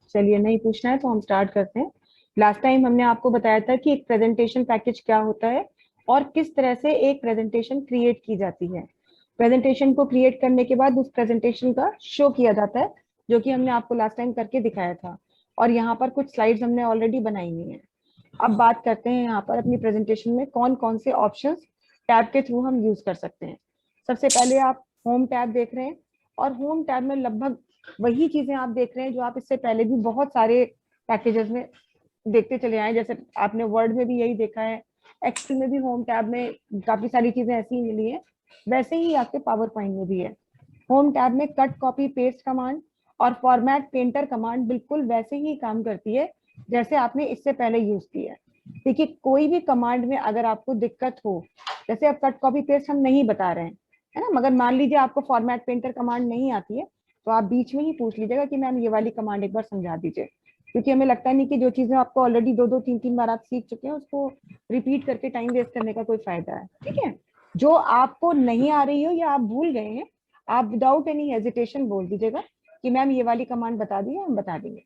चलिए, नहीं पूछना है तो हम स्टार्ट करते हैं। लास्ट टाइम हमने आपको बताया था कि एक प्रेजेंटेशन पैकेज क्या होता है और किस तरह से एक प्रेजेंटेशन क्रिएट की जाती है। प्रेजेंटेशन को क्रिएट करने के बाद उस प्रेजेंटेशन का शो किया जाता है, जो कि हमने आपको लास्ट टाइम करके दिखाया था। और यहाँ पर कुछ स्लाइड्स हमने ऑलरेडी बनाई हुई हैं। अब बात करते हैं यहाँ पर अपनी प्रेजेंटेशन में कौन कौन से ऑप्शंस टैब के थ्रू हम यूज कर सकते हैं। सबसे पहले आप होम टैब देख रहे हैं और होम टैब में लगभग वही चीजें आप देख रहे हैं जो आप इससे पहले भी बहुत सारे पैकेजेस में देखते चले आए। जैसे आपने वर्ड में भी यही देखा है, एक्सेल में भी होम टैब में काफी सारी चीजें ऐसी ही मिली है, वैसे ही आपके पावर पॉइंट में भी है। होम टैब में कट कॉपी पेस्ट कमांड और फॉर्मेट पेंटर कमांड बिल्कुल वैसे ही काम करती है जैसे आपने इससे पहले यूज किया है। देखिए, कोई भी कमांड में अगर आपको दिक्कत हो, जैसे अब कट कॉपी पेस्ट हम नहीं बता रहे हैं, है ना, मगर मान लीजिए आपको फॉर्मेट पेंटर कमांड नहीं आती है, तो आप बीच में ही पूछ लीजिएगा कि मैम ये वाली कमांड एक बार समझा दीजिए। क्योंकि हमें लगता नहीं कि जो चीजें आपको ऑलरेडी दो दो तीन तीन बार आप सीख चुके हैं उसको रिपीट करके टाइम वेस्ट करने का कोई फायदा है। ठीक है, जो आपको नहीं आ रही हो या आप भूल गए हैं, आप विदाउट एनी हेजिटेशन बोल दीजिएगा कि मैम ये वाली कमांड बता दी, हम बता देंगे।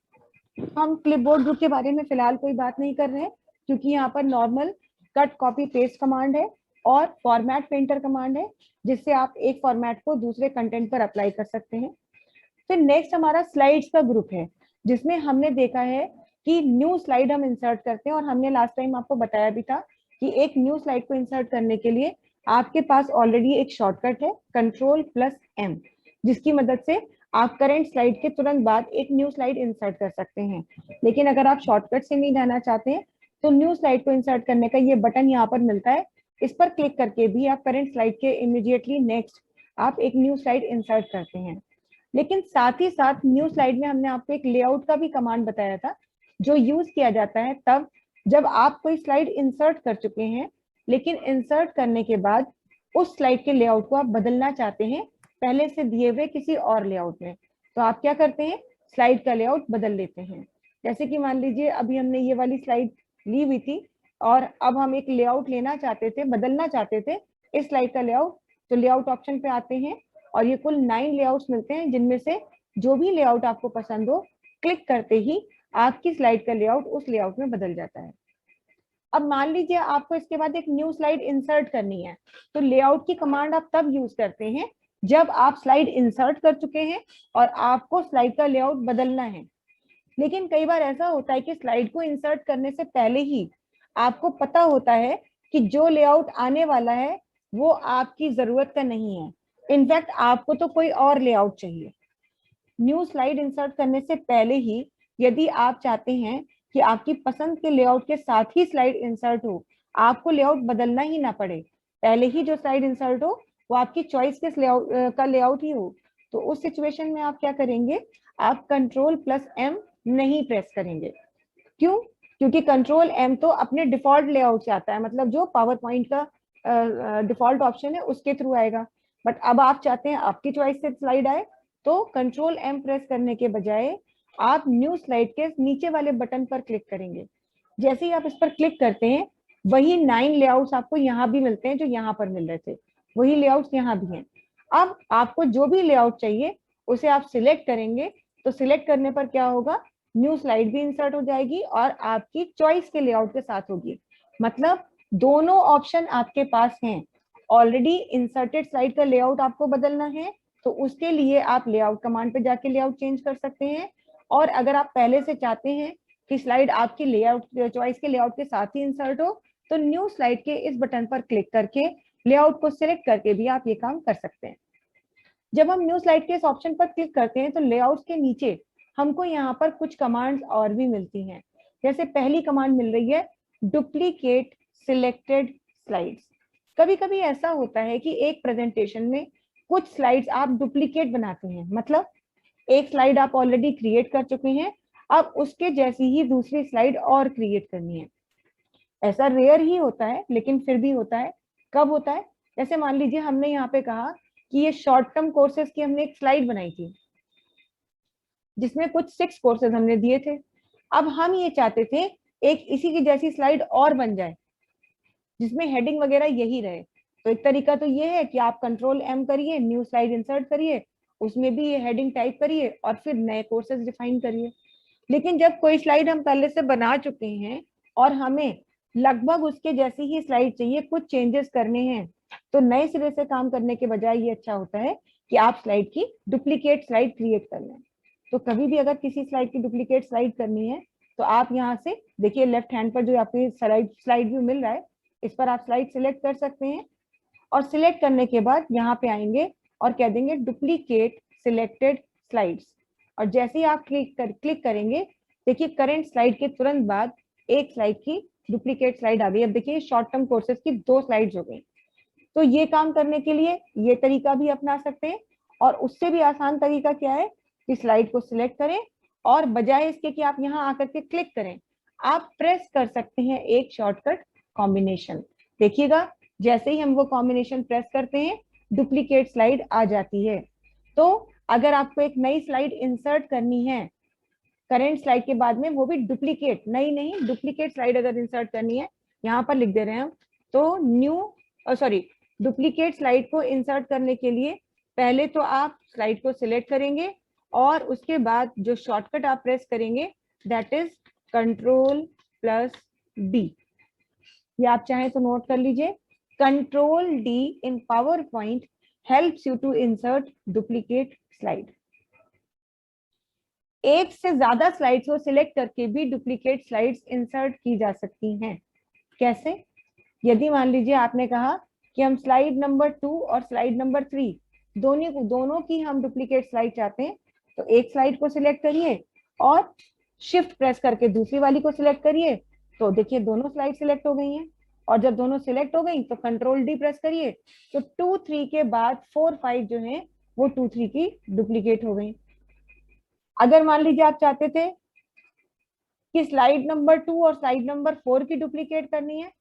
हम क्लिपबोर्ड ग्रुप के बारे में फिलहाल कोई बात नहीं कर रहे हैं, क्योंकि यहाँ पर normal cut copy paste command है और फॉर्मेट पेंटर कमांड है, जिससे आप एक फॉर्मेट को दूसरे कंटेंट पर अप्लाई कर सकते हैं। फिर नेक्स्ट हमारा स्लाइड्स का ग्रुप है, जिसमें हमने देखा है कि न्यू स्लाइड हम इंसर्ट करते हैं। और हमने लास्ट टाइम आपको बताया भी था कि एक न्यू स्लाइड को इंसर्ट करने के लिए आपके पास ऑलरेडी एक शॉर्टकट है Ctrl+M, जिसकी मदद से आप करंट स्लाइड के तुरंत बाद एक न्यू स्लाइड इंसर्ट कर सकते हैं। लेकिन अगर आप शॉर्टकट से नहीं जाना चाहते हैं तो न्यू स्लाइड को इंसर्ट करने का ये बटन यहाँ पर मिलता है, इस पर क्लिक करके भी आप करंट स्लाइड के इमीडिएटली नेक्स्ट आप एक न्यू स्लाइड इंसर्ट करते हैं। लेकिन साथ ही साथ न्यू स्लाइड में हमने आपको एक लेआउट का भी कमांड बताया था, जो यूज किया जाता है तब जब आप कोई स्लाइड इंसर्ट कर चुके हैं, लेकिन इंसर्ट करने के बाद उस स्लाइड के लेआउट को आप बदलना चाहते हैं पहले से दिए हुए किसी और लेआउट में। तो आप क्या करते हैं, स्लाइड का लेआउट बदल लेते हैं। जैसे कि मान लीजिए अभी हमने ये वाली स्लाइड ली हुई थी और अब हम एक लेआउट लेना चाहते थे, बदलना चाहते थे इस स्लाइड का लेआउट। तो लेआउट ऑप्शन पे आते हैं और ये कुल 9 लेआउट्स मिलते हैं, जिनमें से जो भी लेआउट आपको पसंद हो, क्लिक करते ही आपकी स्लाइड का लेआउट उस लेआउट में बदल जाता है। अब मान लीजिए आपको इसके बाद एक न्यू स्लाइड इंसर्ट करनी है, तो लेआउट की कमांड आप तब यूज करते हैं जब आप स्लाइड इंसर्ट कर चुके हैं और आपको स्लाइड का लेआउट बदलना है। लेकिन कई बार ऐसा होता है कि स्लाइड को इंसर्ट करने से पहले ही आपको पता होता है कि जो लेआउट आने वाला है वो आपकी जरूरत का नहीं है, इनफैक्ट आपको तो कोई और लेआउट चाहिए। न्यू स्लाइड इंसर्ट करने से पहले ही यदि आप चाहते हैं कि आपकी पसंद के लेआउट के साथ ही स्लाइड इंसर्ट हो, आपको लेआउट बदलना ही ना पड़े, पहले ही जो स्लाइड इंसर्ट हो वो आपकी चॉइस के का लेआउट ही हो, तो उस सिचुएशन में आप क्या करेंगे, आप Ctrl+M नहीं प्रेस करेंगे। क्यों? क्योंकि Ctrl+M तो अपने डिफॉल्ट लेआउट से आता है, मतलब जो पावर पॉइंट का डिफॉल्ट ऑप्शन है उसके थ्रू आएगा। बट अब आप चाहते हैं आपकी चॉइस से स्लाइड आए, तो Ctrl+M प्रेस करने के बजाय आप न्यू स्लाइड के नीचे वाले बटन पर क्लिक करेंगे। जैसे ही आप इस पर क्लिक करते हैं, वही 9 लेआउट्स आपको यहाँ भी मिलते हैं जो यहाँ पर मिल रहे थे, वही लेआउट्स यहाँ भी हैं। अब आपको जो भी लेआउट चाहिए उसे आप सिलेक्ट करेंगे, तो सिलेक्ट करने पर क्या होगा, न्यू स्लाइड भी इंसर्ट हो जाएगी और आपकी चॉइस के लेआउट के साथ होगी। मतलब दोनों ऑप्शन आपके पास हैं। ऑलरेडी इंसर्टेड स्लाइड का लेआउट आपको बदलना है तो उसके लिए आप लेआउट कमांड पे जाके लेआउट चेंज कर सकते हैं। और अगर आप पहले से चाहते हैं कि स्लाइड आपकी लेआउट चॉइस के लेआउट के साथ ही इंसर्ट हो, तो न्यू स्लाइड के इस बटन पर क्लिक करके लेआउट को सिलेक्ट करके भी आप ये काम कर सकते हैं। जब हम न्यू स्लाइड के इस ऑप्शन पर क्लिक करते हैं तो लेआउट के नीचे हमको यहाँ पर कुछ कमांड्स और भी मिलती हैं। जैसे पहली कमांड मिल रही है डुप्लीकेट सिलेक्टेड स्लाइड्स। कभी कभी ऐसा होता है कि एक प्रेजेंटेशन में कुछ स्लाइड्स आप डुप्लीकेट बनाते हैं, मतलब एक स्लाइड आप ऑलरेडी क्रिएट कर चुके हैं, अब उसके जैसी ही दूसरी स्लाइड और क्रिएट करनी है। ऐसा रेयर ही होता है लेकिन फिर भी होता है। कब होता है, जैसे मान लीजिए हमने यहाँ पे कहा कि ये शॉर्ट टर्म कोर्सेज की हमने एक स्लाइड बनाई थी जिसमें कुछ 6 कोर्सेज हमने दिए थे। अब हम ये चाहते थे एक इसी की जैसी स्लाइड और बन जाए जिसमें हेडिंग वगैरह यही रहे। तो एक तरीका तो ये है कि आप Ctrl+M करिए, न्यू स्लाइड इंसर्ट करिए, उसमें भी ये हेडिंग टाइप करिए और फिर नए कोर्सेज डिफाइन करिए। लेकिन जब कोई स्लाइड हम पहले से बना चुके हैं और हमें लगभग उसके जैसी ही स्लाइड चाहिए, कुछ चेंजेस करने हैं, तो नए सिरे से काम करने के बजाय ये अच्छा होता है कि आप स्लाइड की डुप्लीकेट स्लाइड क्रिएट कर लें। तो कभी भी अगर किसी स्लाइड की डुप्लीकेट स्लाइड करनी है तो आप यहाँ से देखिए लेफ्ट हैंड पर जो आपको स्लाइड व्यू मिल रहा है, इस पर आप स्लाइड सिलेक्ट कर सकते हैं और सिलेक्ट करने के बाद यहाँ पे आएंगे और कह देंगे डुप्लीकेट सिलेक्टेड स्लाइड्स। और जैसे ही आप क्लिक करेंगे, देखिए करंट स्लाइड के तुरंत बाद एक स्लाइड की डुप्लीकेट स्लाइड आ गई। अब देखिए शॉर्ट टर्म कोर्सेज की 2 स्लाइड्स हो गई। तो ये काम करने के लिए ये तरीका भी अपना सकते हैं। और उससे भी आसान तरीका क्या है कि स्लाइड को सिलेक्ट करें और बजाय इसके कि आप यहाँ आकर के क्लिक करें, आप प्रेस कर सकते हैं एक शॉर्टकट कॉम्बिनेशन। देखिएगा जैसे ही हम वो कॉम्बिनेशन प्रेस करते हैं, डुप्लीकेट स्लाइड आ जाती है। तो अगर आपको एक नई स्लाइड इंसर्ट करनी है करंट स्लाइड के बाद में, वो भी डुप्लीकेट, नई नहीं डुप्लीकेट स्लाइड अगर इंसर्ट करनी है, यहाँ पर लिख दे रहे हैं हम, तो न्यू सॉरी डुप्लीकेट स्लाइड को इंसर्ट करने के लिए पहले तो आप स्लाइड को सिलेक्ट करेंगे और उसके बाद जो शॉर्टकट आप प्रेस करेंगे दैट इज Ctrl+D। ये आप चाहें तो नोट कर लीजिए, Ctrl+D in power point helps you to insert duplicate slide. एक से ज्यादा स्लाइड्स को सिलेक्ट करके भी डुप्लीकेट स्लाइड्स इंसर्ट की जा सकती हैं। कैसे? यदि मान लीजिए आपने कहा कि हम स्लाइड नंबर 2 और स्लाइड नंबर 3 दोनों की हम डुप्लीकेट स्लाइड चाहते हैं, तो एक स्लाइड को सिलेक्ट करिए और शिफ्ट प्रेस करके दूसरी वाली को सिलेक्ट करिए, तो देखिए दोनों स्लाइड सिलेक्ट हो गई हैं। और जब दोनों सिलेक्ट हो गई तो Ctrl+D प्रेस करिए, तो 2 3 के बाद 4 5 जो है वो 2 3 की डुप्लीकेट हो गई। अगर मान लीजिए आप चाहते थे कि स्लाइड नंबर 2 और स्लाइड नंबर 4 की डुप्लीकेट करनी है,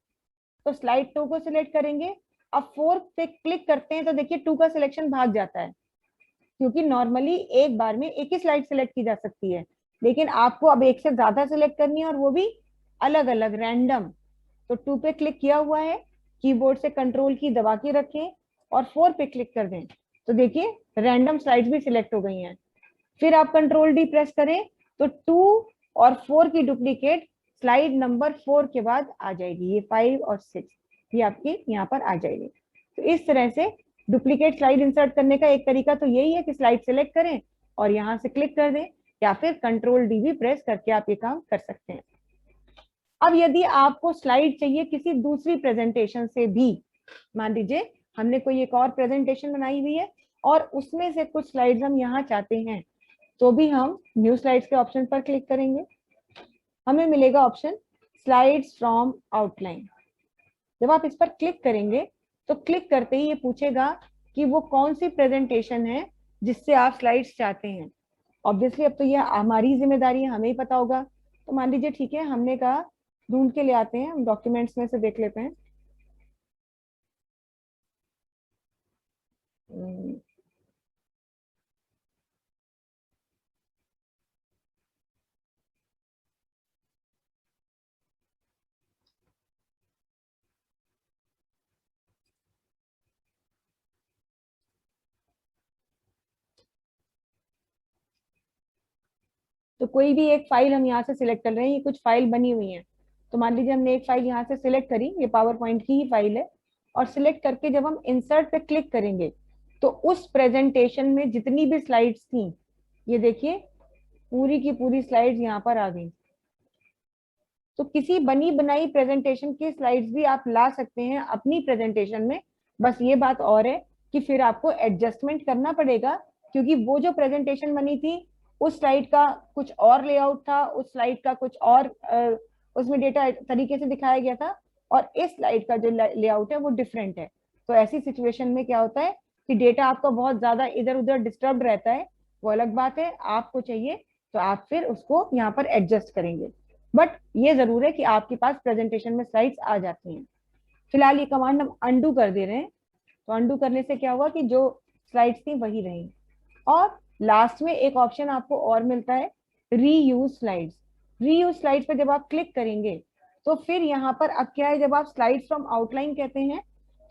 तो स्लाइड 2 को सिलेक्ट करेंगे। अब 4 पे क्लिक करते हैं तो देखिए 2 का सिलेक्शन भाग जाता है, क्योंकि नॉर्मली एक बार में एक ही स्लाइड सिलेक्ट की जा सकती है, लेकिन आपको अब एक से ज्यादा सिलेक्ट करनी है और वो भी अलग अलग रैंडम। तो 2 पे क्लिक किया हुआ है, कीबोर्ड से कंट्रोल की दबा के रखें और 4 पे क्लिक कर दें, तो देखिए रैंडम स्लाइड्स भी सिलेक्ट हो गई हैं। फिर आप Ctrl+D प्रेस करें तो 2 और 4 की डुप्लीकेट स्लाइड नंबर 4 के बाद आ जाएगी, ये 5 और 6 ये आपकी यहाँ पर आ जाएगी। तो इस तरह से डुप्लीकेट स्लाइड इंसर्ट करने का एक तरीका तो यही है कि स्लाइड सेलेक्ट करें और यहाँ से क्लिक कर दें, या फिर Ctrl+D भी प्रेस करके आप ये काम कर सकते हैं। अब यदि आपको स्लाइड चाहिए किसी दूसरी प्रेजेंटेशन से भी, मान लीजिए हमने कोई एक और प्रेजेंटेशन बनाई हुई है और उसमें से कुछ स्लाइड्स हम यहाँ चाहते हैं, तो भी हम न्यू स्लाइड्स के ऑप्शन पर क्लिक करेंगे, हमें मिलेगा ऑप्शन स्लाइड्स फ्रॉम आउटलाइन। जब आप इस पर क्लिक करेंगे तो क्लिक करते ही ये पूछेगा कि वो कौन सी प्रेजेंटेशन है जिससे आप स्लाइड्स चाहते हैं। ऑब्वियसली अब तो ये हमारी जिम्मेदारी है, हमें ही पता होगा। तो मान लीजिए ठीक है, हमने कहा ढूंढ के ले आते हैं, हम डॉक्यूमेंट्स में से देख लेते हैं। तो कोई भी एक फाइल हम यहाँ से सिलेक्ट कर रहे हैं, ये कुछ फाइल बनी हुई है। तो मान लीजिए हमने एक फाइल यहाँ से सिलेक्ट करी, ये पावर पॉइंट की ही फाइल है, और सिलेक्ट करके जब हम इंसर्ट पे क्लिक करेंगे तो उस प्रेजेंटेशन में जितनी भी स्लाइड्स थी, ये देखिए पूरी की पूरी स्लाइड्स यहाँ पर आ गई। तो किसी बनी बनाई प्रेजेंटेशन की स्लाइड्स भी आप ला सकते हैं अपनी प्रेजेंटेशन में। बस ये बात और है कि फिर आपको एडजस्टमेंट करना पड़ेगा, क्योंकि वो जो प्रेजेंटेशन बनी थी उस स्लाइड का कुछ और लेआउट था, उस स्लाइड का कुछ और उसमें डेटा तरीके से दिखाया गया था, और इस स्लाइड का जो लेआउट है वो डिफरेंट है। तो ऐसी सिचुएशन में क्या होता है कि डेटा आपका बहुत ज्यादा इधर उधर डिस्टर्ब रहता है, वो अलग बात है। आपको चाहिए तो आप फिर उसको यहाँ पर एडजस्ट करेंगे, बट ये जरूर है कि आपके पास प्रेजेंटेशन में स्लाइड्स आ जाती हैं। फिलहाल ये कमांड हम अंडू कर दे रहे हैं, तो अंडू करने से क्या हुआ कि जो स्लाइड्स थी वही रही। और लास्ट में एक ऑप्शन आपको और मिलता है, रीयूज स्लाइड्स। रीयूज स्लाइड्स पे जब आप क्लिक करेंगे तो फिर यहाँ पर अब क्या है, जब आप स्लाइड्स फ्रॉम आउटलाइन कहते हैं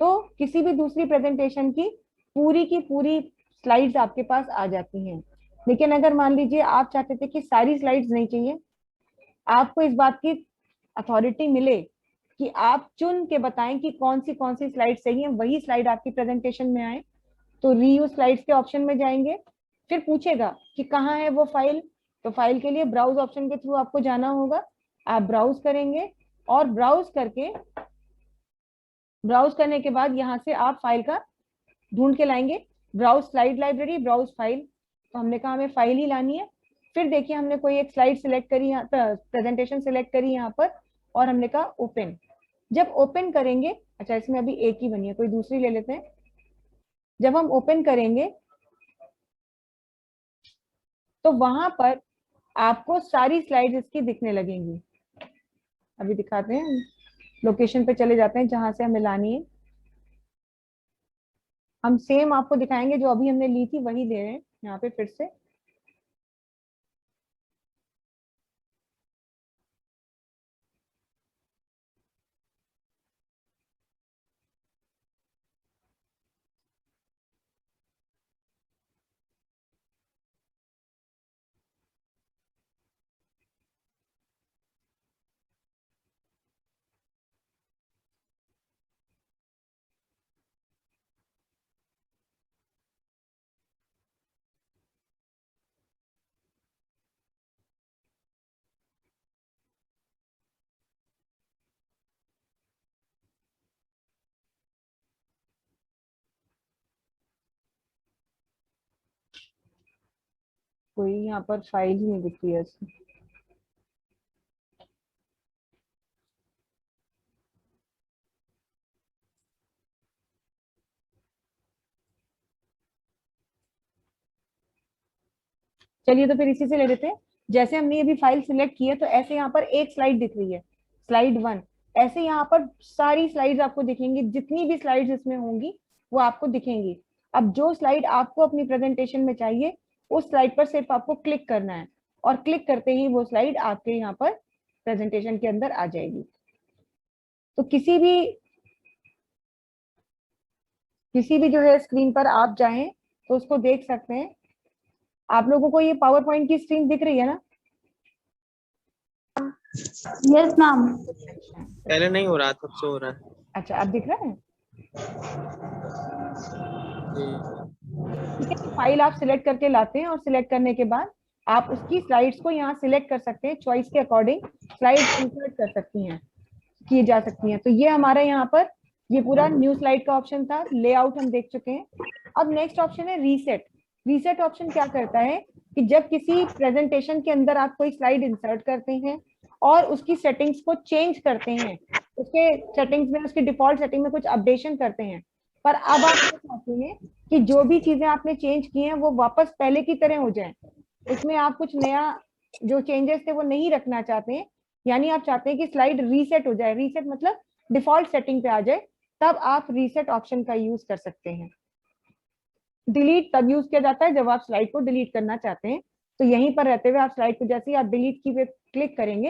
तो किसी भी दूसरी प्रेजेंटेशन की पूरी स्लाइड्स आपके पास आ जाती हैं। लेकिन अगर मान लीजिए आप चाहते थे कि सारी स्लाइड्स नहीं चाहिए, आपको इस बात की अथॉरिटी मिले कि आप चुन के बताएं कि कौन सी स्लाइड चाहिए, वही स्लाइड आपकी प्रेजेंटेशन में आए, तो रीयूज स्लाइड्स के ऑप्शन में जाएंगे। फिर पूछेगा कि कहाँ है वो फाइल, तो फाइल के लिए ब्राउज ऑप्शन के थ्रू आपको जाना होगा। आप ब्राउज करेंगे और ब्राउज करने के बाद यहाँ से आप फाइल का ढूंढ के लाएंगे। Browse slide library, browse file, तो हमने कहा हमें फाइल ही लानी है। फिर देखिए हमने कोई एक स्लाइड सिलेक्ट करी, यहाँ प्रेजेंटेशन सिलेक्ट करी यहाँ पर, और हमने कहा ओपन। जब ओपन करेंगे, अच्छा इसमें अभी एक ही बनी है, कोई दूसरी ले लेते हैं। जब हम ओपन करेंगे तो वहां पर आपको सारी स्लाइड्स इसकी दिखने लगेंगी। अभी दिखाते हैं, लोकेशन पे चले जाते हैं जहां से हमें लानी है। हम सेम आपको दिखाएंगे, जो अभी हमने ली थी वही दे रहे हैं यहाँ पे फिर से। कोई यहाँ पर फाइल ही नहीं दिख रही है। चलिए तो फिर इसी से ले लेते हैं। जैसे हमने अभी फाइल सिलेक्ट की है, तो ऐसे यहाँ पर एक स्लाइड दिख रही है, स्लाइड 1। ऐसे यहाँ पर सारी स्लाइड्स आपको दिखेंगी, जितनी भी स्लाइड्स इसमें होंगी वो आपको दिखेंगी। अब जो स्लाइड आपको अपनी प्रेजेंटेशन में चाहिए, उस स्लाइड पर सिर्फ आपको क्लिक करना है, और क्लिक करते ही वो स्लाइड आपके यहाँ पर प्रेजेंटेशन के अंदर आ जाएगी। तो किसी भी जो है स्क्रीन पर आप चाहें तो उसको देख सकते हैं। आप लोगों को ये पावर पॉइंट की स्क्रीन दिख रही है ना? Yes ma'am. पहले नहीं हो रहा, तब से हो रहा है। अच्छा, अब दिख रहा है? ठीक है, तो फाइल आप सिलेक्ट करके लाते हैं, और सिलेक्ट करने के बाद आप उसकी स्लाइड्स को यहाँ सिलेक्ट कर सकते हैं, चॉइस के अकॉर्डिंग स्लाइड्स इंसर्ट कर सकती हैं, की जा सकती हैं। तो ये हमारा यहाँ पर ये पूरा न्यू स्लाइड का ऑप्शन था, लेआउट हम देख चुके हैं। अब नेक्स्ट ऑप्शन है रीसेट। रीसेट ऑप्शन क्या करता है कि जब किसी प्रेजेंटेशन के अंदर आप कोई स्लाइड इंसर्ट करते हैं और उसकी सेटिंग्स को चेंज करते हैं, उसके सेटिंग्स में, उसकी डिफॉल्ट सेटिंग में कुछ अपडेशन करते हैं, पर अब आप ये चाहते हैं कि जो भी चीजें आपने चेंज की हैं वो वापस पहले की तरह हो जाए, उसमें आप कुछ नया जो चेंजेस थे वो नहीं रखना चाहते हैं, यानी आप चाहते हैं कि स्लाइड रीसेट हो जाए, रीसेट मतलब डिफॉल्ट सेटिंग पे आ जाए, तब आप रीसेट ऑप्शन का यूज कर सकते हैं। डिलीट तब यूज किया जाता है जब आप स्लाइड को डिलीट करना चाहते हैं, तो यहीं पर रहते हुए आप स्लाइड को जैसे ही आप डिलीट की पे क्लिक करेंगे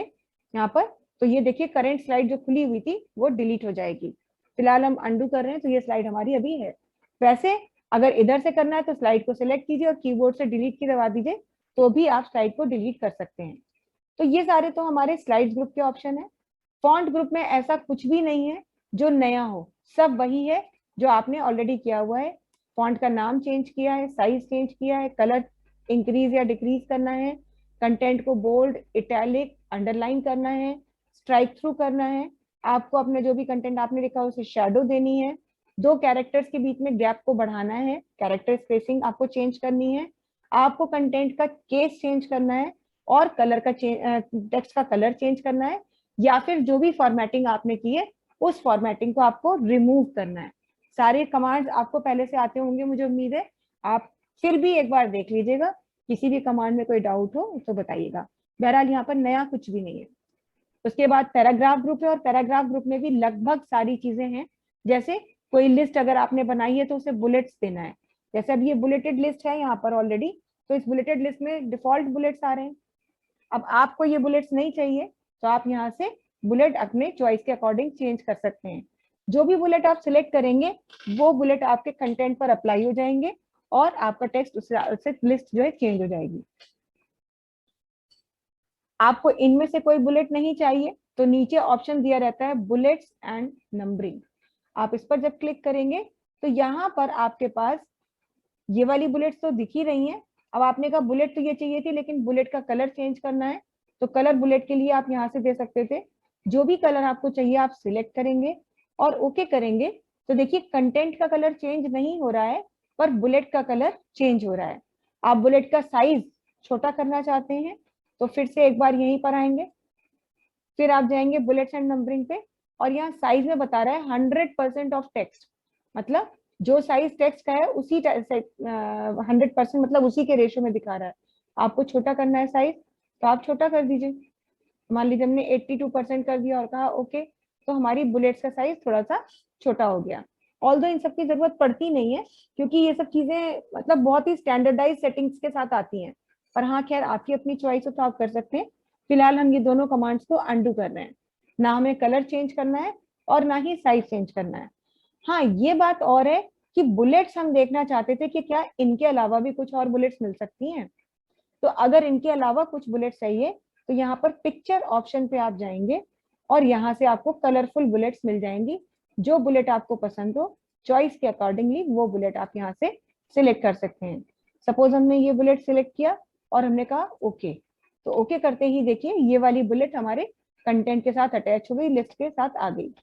यहाँ पर, तो ये देखिए करंट स्लाइड जो खुली हुई थी वो डिलीट हो जाएगी। फिलहाल हम अंडू कर रहे हैं, तो ये स्लाइड हमारी अभी है। वैसे अगर इधर से करना है तो स्लाइड को सिलेक्ट कीजिए और कीबोर्ड से डिलीट की दबा दीजिए, तो भी आप स्लाइड को डिलीट कर सकते हैं। तो ये सारे तो हमारे स्लाइड्स ग्रुप के ऑप्शन है। फॉन्ट ग्रुप में ऐसा कुछ भी नहीं है जो नया हो, सब वही है जो आपने ऑलरेडी किया हुआ है। फॉन्ट का नाम चेंज किया है, साइज चेंज किया है, कलर इंक्रीज या डिक्रीज करना है, कंटेंट को बोल्ड, इटैलिक, अंडरलाइन करना है, स्ट्राइक थ्रू करना है, आपको अपने जो भी कंटेंट आपने लिखा है उसे शेडो देनी है, दो कैरेक्टर्स के बीच में गैप को बढ़ाना है, कैरेक्टर स्पेसिंग आपको चेंज करनी है, आपको कंटेंट का केस चेंज करना है, और कलर का टेक्स्ट का कलर चेंज करना है, या फिर जो भी फॉर्मेटिंग आपने की है उस फॉर्मेटिंग को आपको रिमूव करना है। सारे कमांड्स आपको पहले से आते होंगे, मुझे उम्मीद है। आप फिर भी एक बार देख लीजिएगा, किसी भी कमांड में कोई डाउट हो तो बताइएगा। बहरहाल यहाँ पर नया कुछ भी नहीं है। उसके बाद पैराग्राफ ग्रुप है, और पैराग्राफ ग्रुप में भी लगभग सारी चीजें हैं। जैसे कोई लिस्ट अगर आपने बनाई है तो उसे बुलेट्स देना है। जैसे अब ये बुलेटेड लिस्ट है यहाँ पर ऑलरेडी, तो इस बुलेटेड लिस्ट में डिफॉल्ट बुलेट्स आ रहे हैं। अब आपको ये बुलेट्स नहीं चाहिए तो आप यहाँ से बुलेट अपने चॉइस के अकॉर्डिंग चेंज कर सकते हैं। जो भी बुलेट आप सिलेक्ट करेंगे वो बुलेट आपके कंटेंट पर अप्लाई हो जाएंगे, और आपका टेक्स्ट उससे लिस्ट जो है चेंज हो जाएगी। आपको इनमें से कोई बुलेट नहीं चाहिए तो नीचे ऑप्शन दिया रहता है बुलेट्स एंड नंबरिंग। आप इस पर जब क्लिक करेंगे तो यहाँ पर आपके पास ये वाली बुलेट्स तो दिख ही रही हैं। अब आपने कहा बुलेट तो ये चाहिए थी लेकिन बुलेट का कलर चेंज करना है, तो कलर बुलेट के लिए आप यहाँ से दे सकते थे। जो भी कलर आपको चाहिए आप सिलेक्ट करेंगे और ओके करेंगे तो देखिए कंटेंट का कलर चेंज नहीं हो रहा है पर बुलेट का कलर चेंज हो रहा है। आप बुलेट का साइज छोटा करना चाहते हैं तो फिर से एक बार यहीं पर आएंगे, फिर आप जाएंगे बुलेट्स एंड नंबरिंग पे और यहाँ साइज में बता रहा है 100% ऑफ टेक्स्ट, मतलब जो साइज टेक्स्ट का है उसी 100% मतलब उसी के रेशियो में दिखा रहा है। आपको छोटा करना है साइज तो आप छोटा कर दीजिए। मान लीजिए हमने 82% कर दिया और कहा ओके, तो हमारी बुलेट्स का साइज थोड़ा सा छोटा हो गया। ऑल्दो इन सब की जरूरत पड़ती नहीं है क्योंकि ये सब चीजें मतलब बहुत ही स्टैंडर्डाइज सेटिंग्स के साथ आती हैं, पर हाँ खैर आपकी अपनी चॉइस हो तो आप कर सकते हैं। फिलहाल हम ये दोनों कमांड्स को अंडू कर रहे हैं, ना हमें कलर चेंज करना है और ना ही साइज चेंज करना है। हाँ ये बात और है कि बुलेट्स हम देखना चाहते थे कि क्या इनके अलावा भी कुछ और बुलेट्स मिल सकती हैं। तो अगर इनके अलावा कुछ बुलेट्स चाहिए तो यहाँ पर पिक्चर ऑप्शन पे आप जाएंगे और यहाँ से आपको कलरफुल बुलेट्स मिल जाएंगी। जो बुलेट आपको पसंद हो चॉइस के अकॉर्डिंगली वो बुलेट आप यहाँ से सिलेक्ट कर सकते हैं। सपोज हमने ये बुलेट सिलेक्ट किया और हमने कहा ओके, तो ओके करते ही देखिए ये वाली बुलेट हमारे कंटेंट के साथ अटैच हो गई, लिस्ट के साथ आ गई।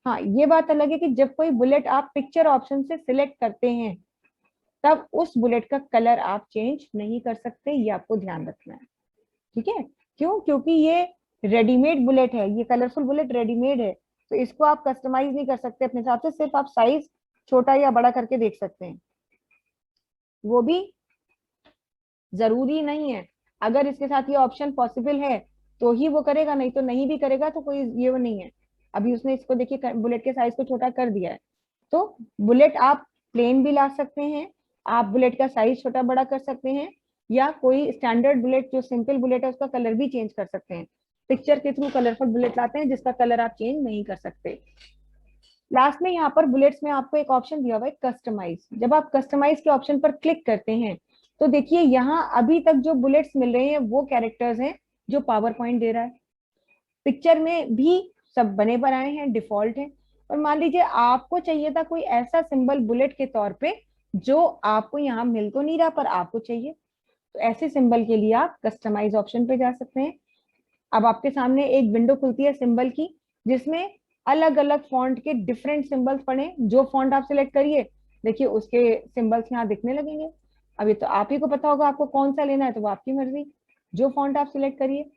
हाँ ये बात अलग है कि जब कोई बुलेट आप पिक्चर ऑप्शन से सिलेक्ट करते हैं तब उस बुलेट का कलर आप चेंज नहीं कर सकते, ये आपको ध्यान रखना है। ठीक है, क्यों? क्योंकि ये रेडीमेड बुलेट है, ये कलरफुल बुलेट रेडीमेड है, तो इसको आप कस्टमाइज नहीं कर सकते अपने हिसाब से, सिर्फ आप साइज छोटा या बड़ा करके देख सकते हैं। वो भी जरूरी नहीं है, अगर इसके साथ ये ऑप्शन पॉसिबल है तो ही वो करेगा, नहीं तो नहीं भी करेगा तो कोई ये वो नहीं है। अभी उसने इसको देखिए बुलेट के साइज को छोटा कर दिया है, तो बुलेट आप प्लेन भी ला सकते हैं, आप बुलेट का साइज छोटा बड़ा कर सकते हैं, या कोई स्टैंडर्ड बुलेट जो सिंपल बुलेट है उसका कलर भी चेंज कर सकते हैं। पिक्चर के थ्रू कलरफुल बुलेट लाते हैं जिसका कलर आप चेंज नहीं कर सकते। लास्ट में यहाँ पर बुलेट्स में आपको एक ऑप्शन दिया हुआ है कस्टमाइज। जब आप कस्टमाइज के ऑप्शन पर क्लिक करते हैं तो देखिए यहाँ अभी तक जो बुलेट्स मिल रहे हैं वो कैरेक्टर्स हैं जो पावर पॉइंट दे रहा है। पिक्चर में भी सब बने बनाए हैं, डिफॉल्ट है। और मान लीजिए आपको चाहिए था कोई ऐसा सिंबल बुलेट के तौर पे जो आपको यहाँ मिल तो नहीं रहा पर आपको चाहिए, तो ऐसे सिंबल के लिए आप कस्टमाइज ऑप्शन पे जा सकते हैं। अब आपके सामने एक विंडो खुलती है सिंबल की जिसमें अलग अलग फॉन्ट के डिफरेंट सिंबल्स पड़े, जो फॉन्ट आप सिलेक्ट करिए देखिए उसके सिंबल्स यहाँ दिखने लगेंगे। अभी तो आप ही को पता होगा आपको कौन सा लेना है, तो वो आपकी मर्जी, जो फॉन्ट आप सिलेक्ट करिए।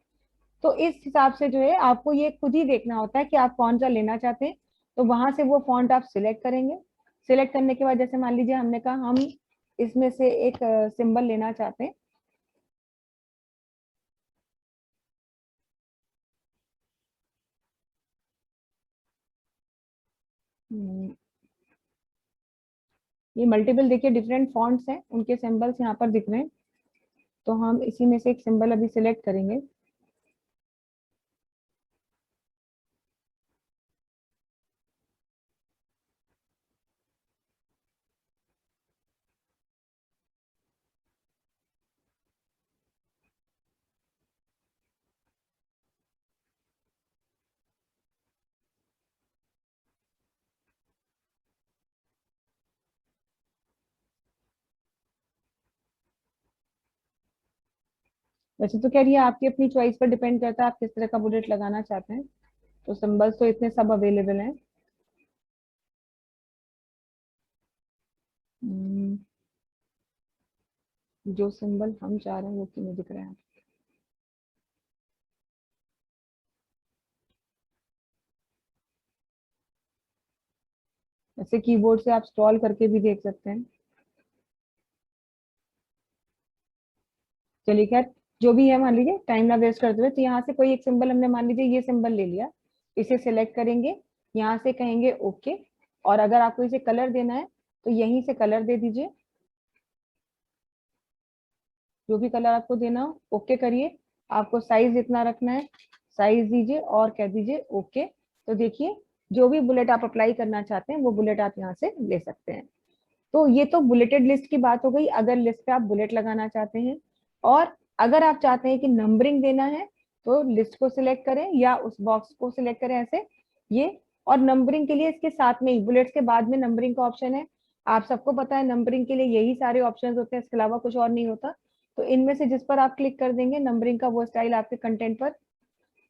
तो इस हिसाब से जो है आपको ये खुद ही देखना होता है कि आप कौन सा लेना चाहते हैं, तो वहां से वो फॉन्ट आप सिलेक्ट करेंगे। सिलेक्ट करने के बाद जैसे मान लीजिए हमने कहा हम इसमें से एक सिंबल लेना चाहते हैं, ये मल्टीपल देखिए डिफरेंट फॉन्ट्स हैं, उनके सिंबल्स यहाँ पर दिख रहे हैं, तो हम इसी में से एक सिंबल अभी सिलेक्ट करेंगे। वैसे तो कह रही है आपकी अपनी चॉइस पर डिपेंड करता है आप किस तरह का बुलेट लगाना चाहते हैं, तो सिंबल्स तो इतने सब अवेलेबल हैं। हम्म, जो सिंबल हम चाह रहे हैं वो क्यों नहीं दिख रहा है? वैसे कीबोर्ड से आप स्क्रॉल करके भी देख सकते हैं। चलिए खैर जो भी है, मान लीजिए टाइम ना वेस्ट करते हुए, तो यहाँ से कोई एक सिंबल हमने मान लीजिए ये सिंबल ले लिया, इसे सिलेक्ट करेंगे, यहाँ से कहेंगे ओके, और अगर आपको इसे कलर देना है तो यहीं से कलर दे दीजिए, जो भी कलर आपको देना हो ओके करिए। आपको साइज इतना रखना है, साइज दीजिए और कह दीजिए ओके। तो देखिए जो भी बुलेट आप अप्लाई करना चाहते हैं वो बुलेट आप यहाँ से ले सकते हैं। तो ये तो बुलेटेड लिस्ट की बात हो गई, अगर लिस्ट पे आप बुलेट लगाना चाहते हैं। और अगर आप चाहते हैं कि नंबरिंग देना है तो लिस्ट को सिलेक्ट करें या उस बॉक्स को सिलेक्ट करें ऐसे, ये। और नंबरिंग के लिए इसके साथ में ही बुलेट्स के बाद में नंबरिंग का ऑप्शन है। आप सबको पता है नंबरिंग के लिए यही सारे ऑप्शंस होते हैं, इसके अलावा कुछ और नहीं होता। तो इनमें से जिस पर आप क्लिक कर देंगे नंबरिंग का वो स्टाइल आपके कंटेंट पर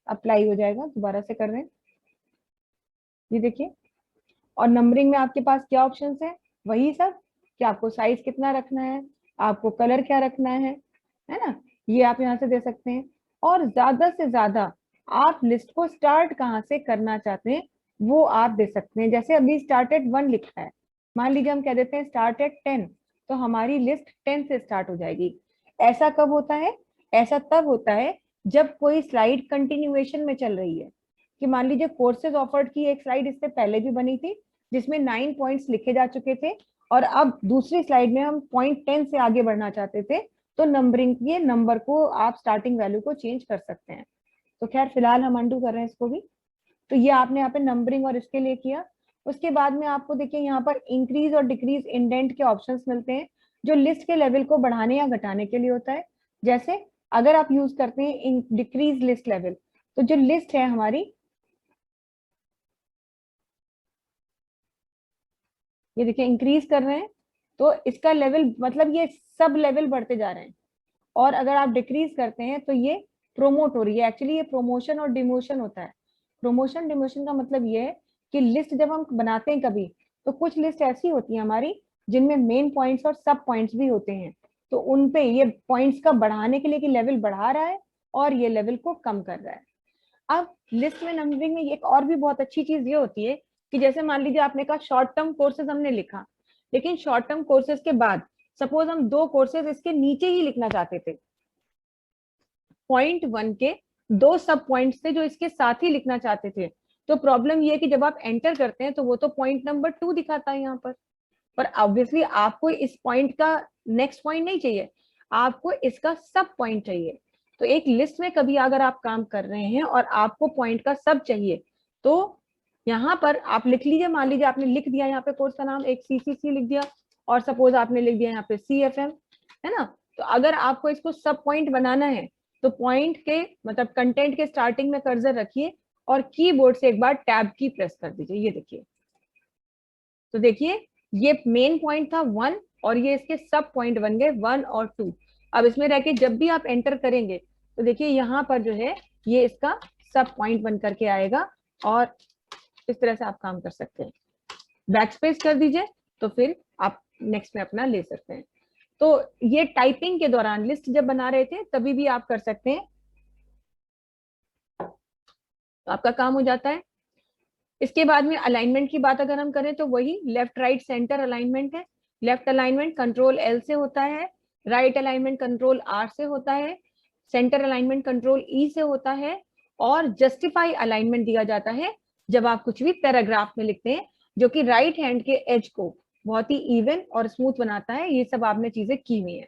अप्लाई हो जाएगा। दोबारा से कर रहे हैं, ये देखिए। और नंबरिंग में आपके पास क्या ऑप्शंस है, वही सब कि आपको साइज कितना रखना है, आपको कलर क्या रखना है ना, ये आप यहाँ से दे सकते हैं। और ज्यादा से ज्यादा आप लिस्ट को स्टार्ट कहाँ से करना चाहते हैं वो आप दे सकते हैं। जैसे अभी स्टार्ट एट 1 लिखा है, मान लीजिए हम कह देते हैं स्टार्ट एट 10, तो हमारी लिस्ट 10 से स्टार्ट हो जाएगी। ऐसा कब होता है, ऐसा तब होता है जब कोई स्लाइड कंटिन्यूएशन में चल रही है। कि मान लीजिए कोर्सेज ऑफर्ड की एक स्लाइड इससे पहले भी बनी थी जिसमें 9 पॉइंट्स लिखे जा चुके थे, और अब दूसरी स्लाइड में हम पॉइंट 10 से आगे बढ़ना चाहते थे, तो नंबरिंग के नंबर को आप स्टार्टिंग वैल्यू को चेंज कर सकते हैं। तो खैर फिलहाल हम अंडू कर रहे हैं इसको भी। तो ये आपने यहाँ पे नंबरिंग और इसके लिए किया। उसके बाद में आपको देखिए यहाँ पर इंक्रीज और डिक्रीज इंडेंट के ऑप्शंस मिलते हैं, जो लिस्ट के लेवल को बढ़ाने या घटाने के लिए होता है। जैसे अगर आप यूज करते हैं डिक्रीज लिस्ट लेवल, तो जो लिस्ट है हमारी, ये देखिए इंक्रीज कर रहे हैं तो इसका लेवल मतलब ये सब लेवल बढ़ते जा रहे हैं। और अगर आप डिक्रीज करते हैं तो ये प्रोमोट हो रही है। एक्चुअली ये प्रमोशन और डिमोशन होता है। प्रमोशन डिमोशन का मतलब ये है कि लिस्ट जब हम बनाते हैं कभी, तो कुछ लिस्ट ऐसी होती है हमारी जिनमें मेन पॉइंट्स और सब पॉइंट्स भी होते हैं, तो उनपे ये पॉइंट्स का बढ़ाने के लिए कि लेवल बढ़ा रहा है और ये लेवल को कम कर रहा है। अब लिस्ट में नंबरिंग में एक और भी बहुत अच्छी चीज ये होती है कि जैसे मान लीजिए आपने कहा शॉर्ट टर्म कोर्सेज हमने लिखा, लेकिन शॉर्ट टर्म कोर्सेज के बाद सपोज हम 2 कोर्सेज इसके नीचे ही लिखना चाहते थे, पॉइंट 1 के 2 सब पॉइंट्स थे जो इसके साथ ही लिखना चाहते थे। तो प्रॉब्लम ये है कि जब आप एंटर करते हैं तो वो तो पॉइंट नंबर 2 दिखाता है यहाँ पर ऑब्वियसली आपको इस पॉइंट का नेक्स्ट पॉइंट नहीं चाहिए, आपको इसका सब पॉइंट चाहिए। तो एक लिस्ट में कभी अगर आप काम कर रहे हैं और आपको पॉइंट का सब चाहिए, तो यहाँ पर आप लिख लीजिए, मान लीजिए आपने लिख दिया यहाँ पे कोर्स का नाम एक CCC लिख दिया, और सपोज आपने लिख दिया यहाँ पे CFM, है ना। तो अगर आपको इसको सब पॉइंट बनाना है तो पॉइंट के मतलब कंटेंट के स्टार्टिंग में कर्सर रखिए और कीबोर्ड से एक बार टैब की प्रेस कर दीजिए, ये देखिए। तो देखिए ये मेन पॉइंट था 1 और ये इसके सब पॉइंट बन गए 1 और 2। अब इसमें रह के जब भी आप एंटर करेंगे तो देखिए यहाँ पर जो है ये इसका सब पॉइंट बन करके आएगा, और इस तरह से आप काम कर सकते हैं। बैक स्पेस कर दीजिए तो फिर आप नेक्स्ट में अपना ले सकते हैं। तो ये टाइपिंग के दौरान लिस्ट जब बना रहे थे तभी भी आप कर सकते हैं, तो आपका काम हो जाता है। इसके बाद में अलाइनमेंट की बात अगर हम करें तो वही लेफ्ट राइट सेंटर अलाइनमेंट है। लेफ्ट अलाइनमेंट कंट्रोल L से होता है, राइट अलाइनमेंट कंट्रोल R से होता है, सेंटर अलाइनमेंट कंट्रोल E से होता है, और जस्टिफाई अलाइनमेंट दिया जाता है जब आप कुछ भी पैराग्राफ में लिखते हैं, जो कि राइट हैंड के एज को बहुत ही इवन और स्मूथ बनाता है। ये सब आपने चीजें की हुई है।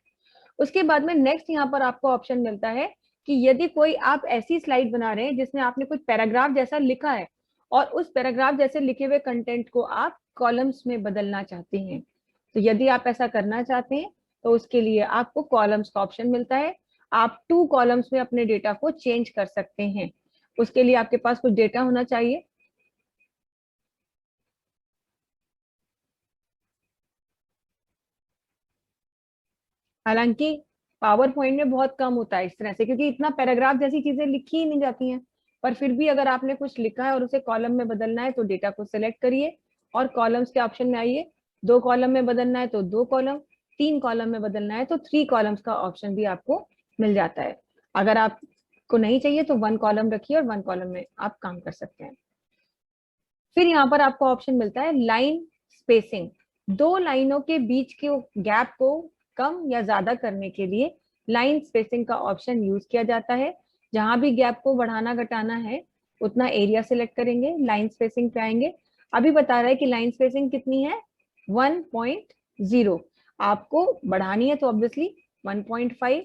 उसके बाद में नेक्स्ट यहाँ पर आपको ऑप्शन मिलता है कि यदि कोई आप ऐसी स्लाइड बना रहे हैं जिसमें आपने कुछ पैराग्राफ जैसा लिखा है और उस पैराग्राफ जैसे लिखे हुए कंटेंट को आप कॉलम्स में बदलना चाहते हैं, तो यदि आप ऐसा करना चाहते हैं तो उसके लिए आपको कॉलम्स का ऑप्शन मिलता है। आप 2 कॉलम्स में अपने डेटा को चेंज कर सकते हैं। उसके लिए आपके पास कुछ डेटा होना चाहिए। हालांकि पावर पॉइंट में बहुत कम होता है इस तरह से, क्योंकि इतना पैराग्राफ जैसी चीजें लिखी ही नहीं जाती हैं। पर फिर भी अगर आपने कुछ लिखा है और उसे कॉलम में बदलना है तो डेटा को सिलेक्ट करिए और कॉलम्स के ऑप्शन में आइए। 2 कॉलम में बदलना है तो 2 कॉलम, 3 कॉलम में बदलना है तो 3 कॉलम्स का ऑप्शन भी आपको मिल जाता है। अगर आपको नहीं चाहिए तो 1 कॉलम रखिए और 1 कॉलम में आप काम कर सकते हैं। फिर यहाँ पर आपको ऑप्शन मिलता है लाइन स्पेसिंग। 2 लाइनों के बीच के गैप को कम या ज्यादा करने के लिए लाइन स्पेसिंग का ऑप्शन यूज किया जाता है। जहां भी गैप को बढ़ाना घटाना है उतना एरिया सिलेक्ट करेंगे, लाइन स्पेसिंग पे आएंगे। अभी बता रहा है कि लाइन स्पेसिंग कितनी है, 1.0। आपको बढ़ानी है तो ऑब्वियसली 1.5,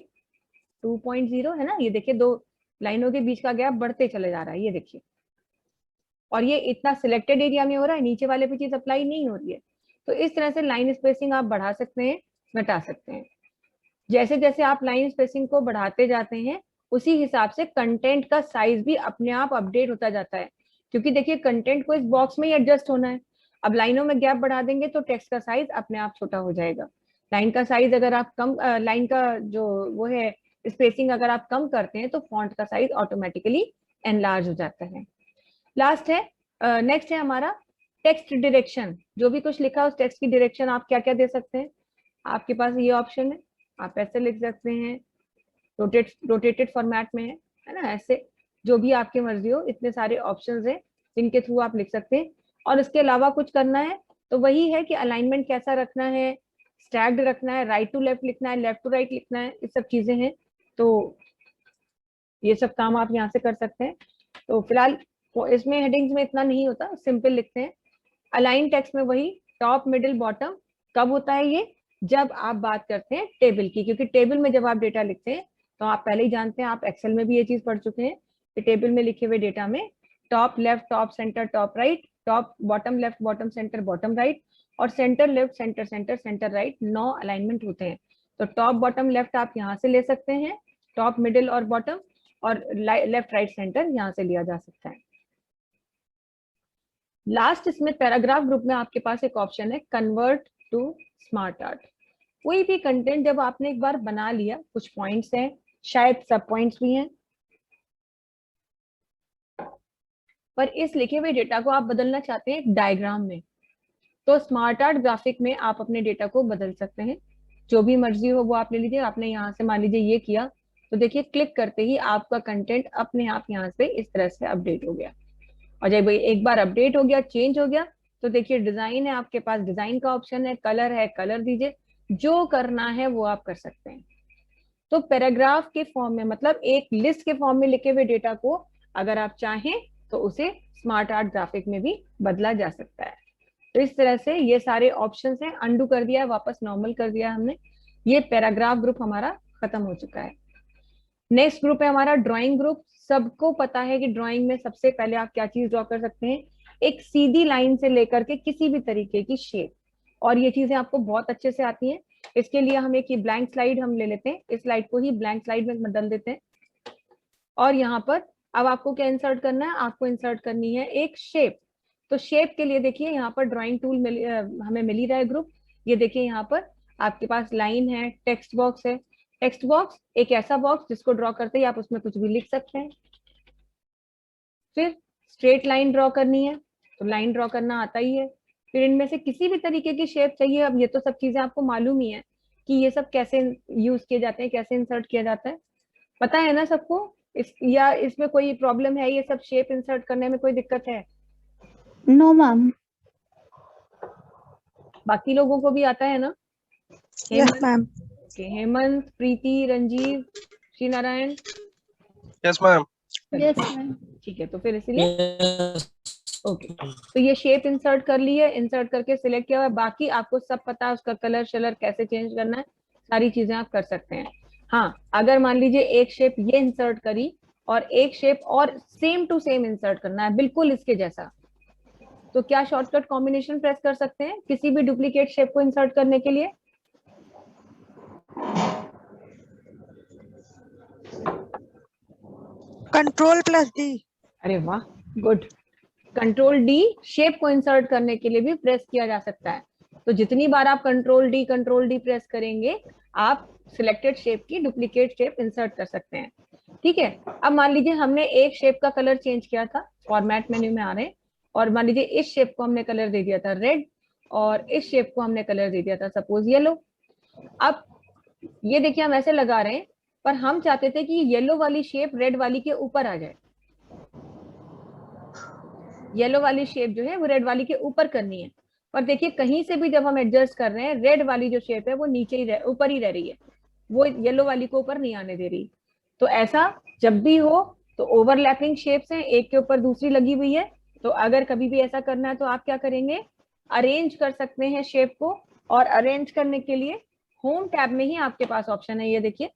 2.0 है ना। ये देखिए 2 लाइनों के बीच का गैप बढ़ते चले जा रहा है, ये देखिए। और ये इतना सिलेक्टेड एरिया में हो रहा है, नीचे वाले पे चीज अप्लाई नहीं हो रही है। तो इस तरह से लाइन स्पेसिंग आप बढ़ा सकते हैं, घटा सकते हैं। जैसे जैसे आप लाइन स्पेसिंग को बढ़ाते जाते हैं उसी हिसाब से कंटेंट का साइज भी अपने आप अपडेट होता जाता है, क्योंकि देखिए कंटेंट को इस बॉक्स में ही एडजस्ट होना है। अब लाइनों में गैप बढ़ा देंगे तो टेक्स्ट का साइज अपने आप छोटा हो जाएगा। लाइन का साइज अगर आप कम, लाइन का जो वो है स्पेसिंग अगर आप कम करते हैं तो फॉन्ट का साइज ऑटोमेटिकली एनलार्ज हो जाता है। लास्ट है, नेक्स्ट है हमारा टेक्स्ट डायरेक्शन। जो भी कुछ लिखा है उस टेक्स्ट की डायरेक्शन आप क्या क्या दे सकते हैं। आपके पास ये ऑप्शन है, आप ऐसे लिख सकते हैं, रोटेटेड फॉर्मेट में है ना, ऐसे जो भी आपकी मर्जी हो, इतने सारे ऑप्शंस हैं जिनके थ्रू आप लिख सकते हैं। और इसके अलावा कुछ करना है तो वही है कि अलाइनमेंट कैसा रखना है, स्टैक्ड रखना है, राइट टू लेफ्ट लिखना है, लेफ्ट टू राइट लिखना है, ये सब चीजें हैं। तो ये सब काम आप यहाँ से कर सकते हैं। तो फिलहाल इसमें हेडिंग्स में इतना नहीं होता, सिंपल लिखते हैं। अलाइन टेक्स्ट में वही टॉप मिडिल बॉटम कब होता है ये, जब आप बात करते हैं टेबल की, क्योंकि टेबल में जब आप डेटा लिखते हैं तो आप पहले ही जानते हैं, आप एक्सेल में भी ये चीज पढ़ चुके हैं कि टेबल में लिखे हुए डेटा में top left top centre top right, top bottom left bottom centre bottom right, और centre left centre centre centre right 9 alignment होते हैं। तो टॉप बॉटम लेफ्ट आप यहाँ से ले सकते हैं, टॉप मिडिल और बॉटम, और लेफ्ट राइट सेंटर यहाँ से लिया जा सकता है। लास्ट इसमें पैराग्राफ ग्रुप में आपके पास एक ऑप्शन है कन्वर्ट टू स्मार्ट आर्ट। कोई भी कंटेंट जब आपने एक बार बना लिया, कुछ पॉइंट्स हैं, शायद सब पॉइंट्स भी हैं, पर इस लिखे हुए डेटा को आप बदलना चाहते हैं एक डायग्राम में, तो स्मार्ट आर्ट ग्राफिक में आप अपने डेटा को बदल सकते हैं। जो भी मर्जी हो वो आप ले लीजिए। आपने यहाँ से मान लीजिए ये किया तो देखिए क्लिक करते ही आपका कंटेंट अपने आप यहाँ से इस तरह से अपडेट हो गया। और जब एक बार अपडेट हो गया, चेंज हो गया, तो देखिए डिजाइन है, आपके पास डिजाइन का ऑप्शन है, कलर है, कलर दीजिए, जो करना है वो आप कर सकते हैं। तो पैराग्राफ के फॉर्म में, मतलब एक लिस्ट के फॉर्म में लिखे हुए डेटा को अगर आप चाहें तो उसे स्मार्ट आर्ट ग्राफिक में भी बदला जा सकता है। तो इस तरह से ये सारे ऑप्शंस हैं, अंडू कर दिया, वापस नॉर्मल कर दिया हमने। ये पैराग्राफ ग्रुप हमारा खत्म हो चुका है। नेक्स्ट ग्रुप है हमारा ड्राइंग ग्रुप। सबको पता है कि ड्राइंग में सबसे पहले आप क्या चीज ड्रॉ कर सकते हैं, एक सीधी लाइन से लेकर के किसी भी तरीके की शेप, और ये चीजें आपको बहुत अच्छे से आती हैं। इसके लिए हम एक ये ब्लैंक स्लाइड हम ले लेते हैं, इस स्लाइड को ही ब्लैंक स्लाइड में बदल देते हैं। और यहाँ पर अब आपको क्या इंसर्ट करना है, आपको इंसर्ट करनी है एक शेप। तो शेप के लिए देखिए यहाँ पर ड्राइंग टूल हमें मिल ही रहा है ग्रुप। ये देखिए यहाँ पर आपके पास लाइन है, टेक्स्ट बॉक्स है। टेक्स्ट बॉक्स एक ऐसा बॉक्स जिसको ड्रॉ करते ही आप उसमें कुछ भी लिख सकते हैं। फिर स्ट्रेट लाइन ड्रॉ करनी है तो लाइन ड्रॉ करना आता ही है। फिर इनमें से किसी भी तरीके की शेप चाहिए। अब ये तो सब चीजें आपको मालूम ही है कि ये सब कैसे यूज किए जाते हैं, कैसे इंसर्ट किया जाता है, पता है ना सबको। या इसमें कोई प्रॉब्लम है, ये सब शेप इंसर्ट करने में कोई दिक्कत है? No ma'am. बाकी लोगों को भी आता है ना? Yes ma'am. Hemant, Preeti, Ranjeev, Shri Narayan. Yes ma'am. Yes ma'am. ठीक है, तो फिर इसीलिए ओके। तो ये शेप इंसर्ट कर ली है, इंसर्ट करके सिलेक्ट किया हुआ है, बाकी आपको सब पता है, उसका कलर शलर कैसे चेंज करना है, सारी चीजें आप कर सकते हैं। हाँ, अगर मान लीजिए एक शेप ये इंसर्ट करी और एक शेप और सेम टू सेम इंसर्ट करना है बिल्कुल इसके जैसा, तो क्या शॉर्टकट कॉम्बिनेशन प्रेस कर सकते हैं किसी भी डुप्लीकेट शेप को इंसर्ट करने के लिए? Ctrl+D। अरे वाह, गुड। Ctrl+D शेप को इंसर्ट करने के लिए भी प्रेस किया जा सकता है। तो जितनी बार आप Ctrl+D प्रेस करेंगे, आप सिलेक्टेड शेप की डुप्लीकेट शेप इंसर्ट कर सकते हैं। ठीक है, अब मान लीजिए हमने एक शेप का कलर चेंज किया था, फॉर्मेट मेन्यू में आ रहे हैं, और मान लीजिए इस शेप को हमने कलर दे दिया था रेड, और इस शेप को हमने कलर दे दिया था सपोज येलो। अब ये देखिए हम ऐसे लगा रहे हैं, पर हम चाहते थे कि येलो वाली शेप रेड वाली के ऊपर आ जाए। येलो वाली शेप जो है वो रेड वाली के ऊपर करनी है, पर देखिए कहीं से भी जब हम एडजस्ट कर रहे हैं, रेड वाली जो शेप है वो नीचे ही ऊपर ही रह रही है, वो येलो वाली को ऊपर नहीं आने दे रही। तो ऐसा जब भी हो तो ओवरलैपिंग शेप्स हैं, एक के ऊपर दूसरी लगी हुई है, तो अगर कभी भी ऐसा करना है तो आप क्या करेंगे, अरेंज कर सकते हैं शेप को। और अरेंज करने के लिए होम टैब में ही आपके पास ऑप्शन है, ये देखिए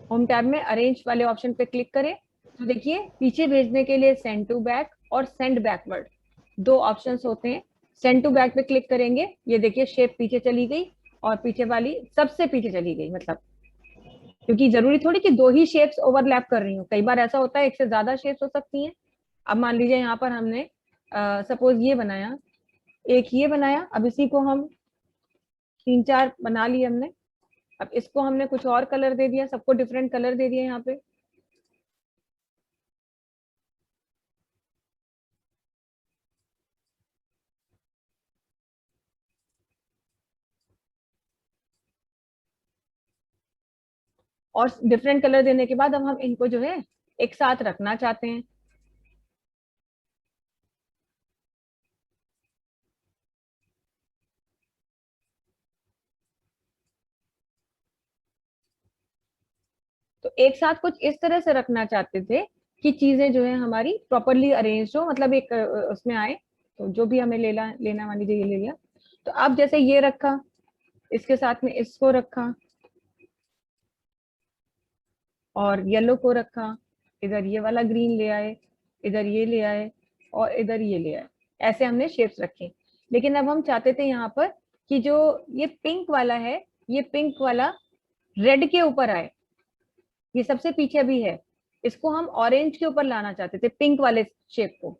होम टैब में अरेंज वाले ऑप्शन पे क्लिक करें तो देखिए पीछे भेजने के लिए सेंड टू बैक और सेंड बैकवर्ड 2 ऑप्शंस होते हैं। सेंड टू बैक पे क्लिक करेंगे, ये देखिए शेप पीछे चली गई और पीछे वाली सबसे पीछे चली गई। मतलब क्योंकि जरूरी थोड़ी कि दो ही शेप्स ओवरलैप कर रही हूँ, कई बार ऐसा होता है एक से ज्यादा शेप्स हो सकती हैं। अब मान लीजिए यहाँ पर हमने सपोज ये बनाया, एक ये बनाया, अब इसी को हम 3-4 बना लिए हमने। अब इसको हमने कुछ और कलर दे दिया, सबको डिफरेंट कलर दे दिया यहाँ पे। और डिफरेंट कलर देने के बाद अब हम इनको जो है एक साथ रखना चाहते हैं। तो एक साथ कुछ इस तरह से रखना चाहते थे कि चीजें जो है हमारी प्रॉपरली अरेंज हो, मतलब एक उसमें आए। तो जो भी हमें लेना मान लीजिए ये ले लिया। तो अब जैसे ये रखा, इसके साथ में इसको रखा और येलो को रखा, इधर ये वाला ग्रीन ले आए, इधर ये ले आए और इधर ये ले आए। ऐसे हमने शेप्स रखे। लेकिन अब हम चाहते थे यहाँ पर कि जो ये पिंक वाला है, ये पिंक वाला रेड के ऊपर आए। ये सबसे पीछे भी है, इसको हम ऑरेंज के ऊपर लाना चाहते थे, पिंक वाले शेप को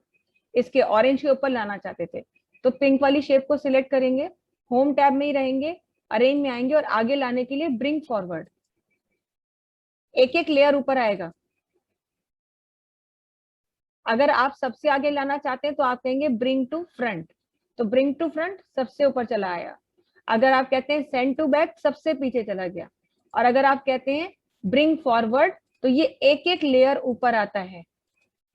इसके ऑरेंज के ऊपर लाना चाहते थे। तो पिंक वाली शेप को सिलेक्ट करेंगे, होम टैब में ही रहेंगे, अरेंज में आएंगे और आगे लाने के लिए ब्रिंग फॉरवर्ड, एक एक लेयर ऊपर आएगा। अगर आप सबसे आगे लाना चाहते हैं तो आप कहेंगे ब्रिंग टू फ्रंट, तो ब्रिंग टू फ्रंट सबसे ऊपर चला आया। अगर आप कहते हैं सेंड टू बैक, सबसे पीछे चला गया। और अगर आप कहते हैं ब्रिंग फॉरवर्ड, तो ये एक एक लेयर ऊपर आता है,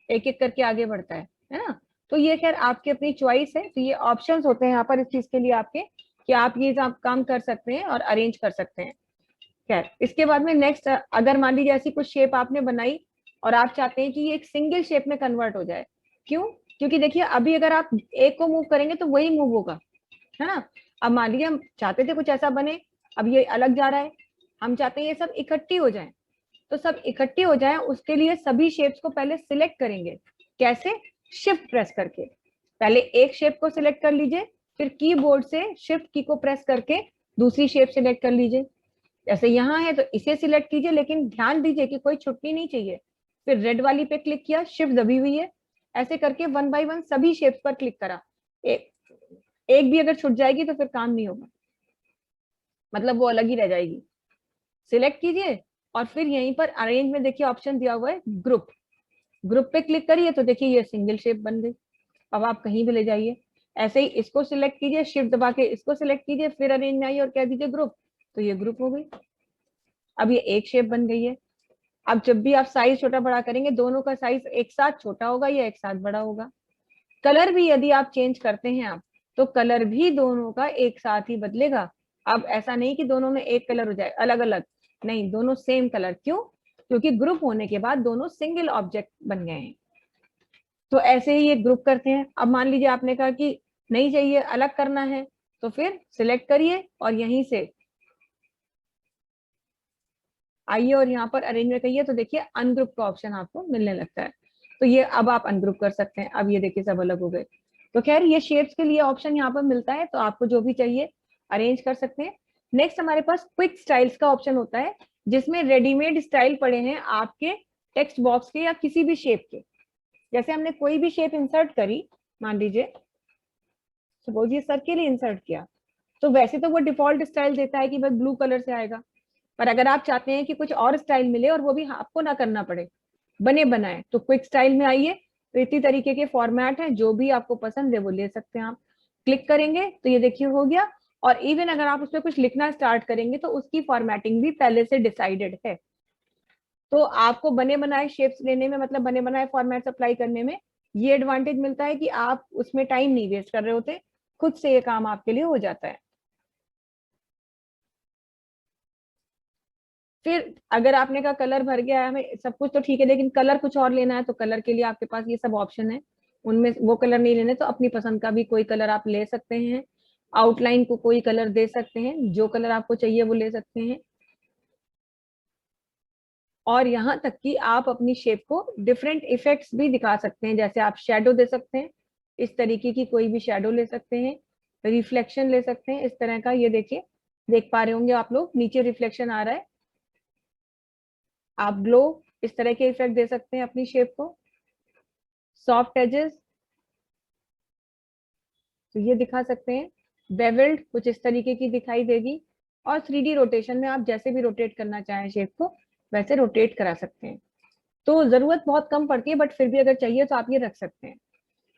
एक एक करके आगे बढ़ता है ना। तो ये खैर आपकी अपनी चॉइस है। तो ये ऑप्शंस होते हैं यहाँ पर इस चीज के लिए आपके, कि आप ये काम कर सकते हैं और अरेंज कर सकते हैं। खैर इसके बाद में नेक्स्ट, अगर मान लीजिए ऐसी कुछ शेप आपने बनाई और आप चाहते हैं कि ये एक सिंगल शेप में कन्वर्ट हो जाए। क्यों? क्योंकि देखिए अभी अगर आप एक को मूव करेंगे तो वही मूव होगा, है ना। अब मान लीजिए हम चाहते थे कुछ ऐसा बने, अब ये अलग जा रहा है, हम चाहते हैं ये सब इकट्ठी हो जाए। तो सब इकट्ठी हो जाए उसके लिए सभी शेप्स को पहले सिलेक्ट करेंगे। कैसे? शिफ्ट प्रेस करके। पहले एक शेप को सिलेक्ट कर लीजिए, फिर कीबोर्ड से शिफ्ट की को प्रेस करके दूसरी शेप सिलेक्ट कर लीजिए। जैसे यहाँ है तो इसे सिलेक्ट कीजिए, लेकिन ध्यान दीजिए कि कोई छुट्टी नहीं चाहिए। फिर रेड वाली पे क्लिक किया, शिफ्ट दबी हुई है, ऐसे करके 1 बाय 1 सभी शेप्स पर क्लिक करा। एक भी अगर छूट जाएगी तो फिर काम नहीं होगा, मतलब वो अलग ही रह जाएगी। सिलेक्ट कीजिए और फिर यहीं पर अरेंज में देखिए ऑप्शन दिया हुआ है ग्रुप, ग्रुप पे क्लिक करिए तो देखिए ये सिंगल शेप बन गई। अब आप कहीं भी ले जाइए। ऐसे ही इसको सिलेक्ट कीजिए, शिफ्ट दबा के इसको सिलेक्ट कीजिए, फिर अरेंज में आइए और कह दीजिए ग्रुप, तो ये ग्रुप हो गई। अब ये एक शेप बन गई है। अब जब भी आप साइज छोटा बड़ा करेंगे, दोनों का साइज एक साथ छोटा होगा या एक साथ बड़ा होगा। कलर भी यदि आप चेंज करते हैं आप, तो कलर भी दोनों का एक साथ ही बदलेगा। अब ऐसा नहीं कि दोनों में एक कलर हो जाए अलग अलग, नहीं, दोनों सेम कलर। क्यों? क्योंकि ग्रुप होने के बाद दोनों सिंगल ऑब्जेक्ट बन गए हैं। तो ऐसे ही ये ग्रुप करते हैं। अब मान लीजिए आपने कहा कि नहीं चाहिए, अलग करना है, तो फिर सिलेक्ट करिए और यहीं से आइए और यहाँ पर अरेंज में कहिए, तो देखिए अनग्रुप का ऑप्शन आपको मिलने लगता है। तो ये अब आप अनग्रुप कर सकते हैं। अब ये देखिए सब अलग हो गए। तो खैर ये शेप्स के लिए ऑप्शन यहाँ पर मिलता है, तो आपको जो भी चाहिए अरेंज कर सकते हैं। नेक्स्ट हमारे पास क्विक स्टाइल्स का ऑप्शन होता है, जिसमें रेडीमेड स्टाइल पड़े हैं आपके टेक्स्ट बॉक्स के या किसी भी शेप के। जैसे हमने कोई भी शेप इंसर्ट करी, मान लीजिए सपोज ये सर्किल ही इंसर्ट किया, तो वैसे तो वो डिफॉल्ट स्टाइल देता है कि भाई ब्लू कलर से आएगा। पर अगर आप चाहते हैं कि कुछ और स्टाइल मिले और वो भी आपको ना करना पड़े, बने बनाए, तो क्विक स्टाइल में आइए। तो इसी तरीके के फॉर्मेट है, जो भी आपको पसंद है वो ले सकते हैं आप। क्लिक करेंगे तो ये देखिए हो गया। और इवन अगर आप उसमें कुछ लिखना स्टार्ट करेंगे तो उसकी फॉर्मेटिंग भी पहले से डिसाइडेड है। तो आपको बने बनाए शेप्स लेने में, मतलब बने बनाए फॉर्मेट अप्लाई करने में ये एडवांटेज मिलता है कि आप उसमें टाइम नहीं वेस्ट कर रहे होते, खुद से ये काम आपके लिए हो जाता है। फिर अगर आपने कहा कलर भर गया है हमें, सब कुछ तो ठीक है, लेकिन कलर कुछ और लेना है, तो कलर के लिए आपके पास ये सब ऑप्शन है। उनमें वो कलर नहीं लेने तो अपनी पसंद का भी कोई कलर आप ले सकते हैं। आउटलाइन को कोई कलर दे सकते हैं, जो कलर आपको चाहिए वो ले सकते हैं। और यहाँ तक कि आप अपनी शेप को डिफरेंट इफेक्ट्स भी दिखा सकते हैं, जैसे आप शेडो दे सकते हैं। इस तरीके की कोई भी शेडो ले सकते हैं, रिफ्लेक्शन ले सकते हैं इस तरह का। ये देखिए, देख पा रहे होंगे आप लोग, नीचे रिफ्लेक्शन आ रहा है। आप ग्लो इस तरह के इफेक्ट दे सकते हैं अपनी शेप को। सॉफ्ट एजेस तो ये दिखा सकते हैं। बेवल्ड कुछ इस तरीके की दिखाई देगी। और 3D रोटेशन में आप जैसे भी रोटेट करना चाहें शेप को वैसे रोटेट करा सकते हैं। तो जरूरत बहुत कम पड़ती है, बट फिर भी अगर चाहिए तो आप ये रख सकते हैं।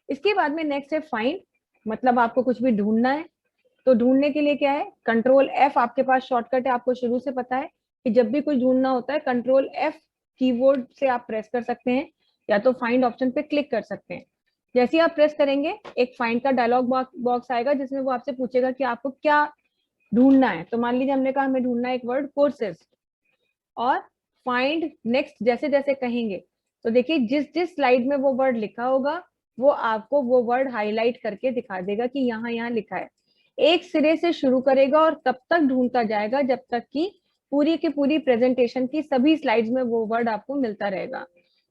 इसके बाद में नेक्स्ट है फाइंड, मतलब आपको कुछ भी ढूंढना है। तो ढूंढने के लिए क्या है, कंट्रोल F आपके पास शॉर्टकट है, आपको शुरू से पता है कि जब भी कुछ ढूंढना होता है कंट्रोल F कीबोर्ड से आप प्रेस कर सकते हैं, या तो फाइंड ऑप्शन पे क्लिक कर सकते हैं। जैसे ही आप प्रेस करेंगे एक फाइंड का डायलॉग बॉक्स आएगा जिसमें वो आपसे पूछेगा कि आपको क्या ढूंढना है। तो मान लीजिए हमने कहा हमें ढूंढना है एक वर्ड कोर्सेज, और फाइंड नेक्स्ट जैसे जैसे कहेंगे तो देखिए जिस जिस स्लाइड में वो वर्ड लिखा होगा वो आपको वो वर्ड हाईलाइट करके दिखा देगा कि यहाँ यहाँ लिखा है। एक सिरे से शुरू करेगा और तब तक ढूंढता जाएगा जब तक कि पूरी की पूरी प्रेजेंटेशन की सभी स्लाइड्स में वो वर्ड आपको मिलता रहेगा।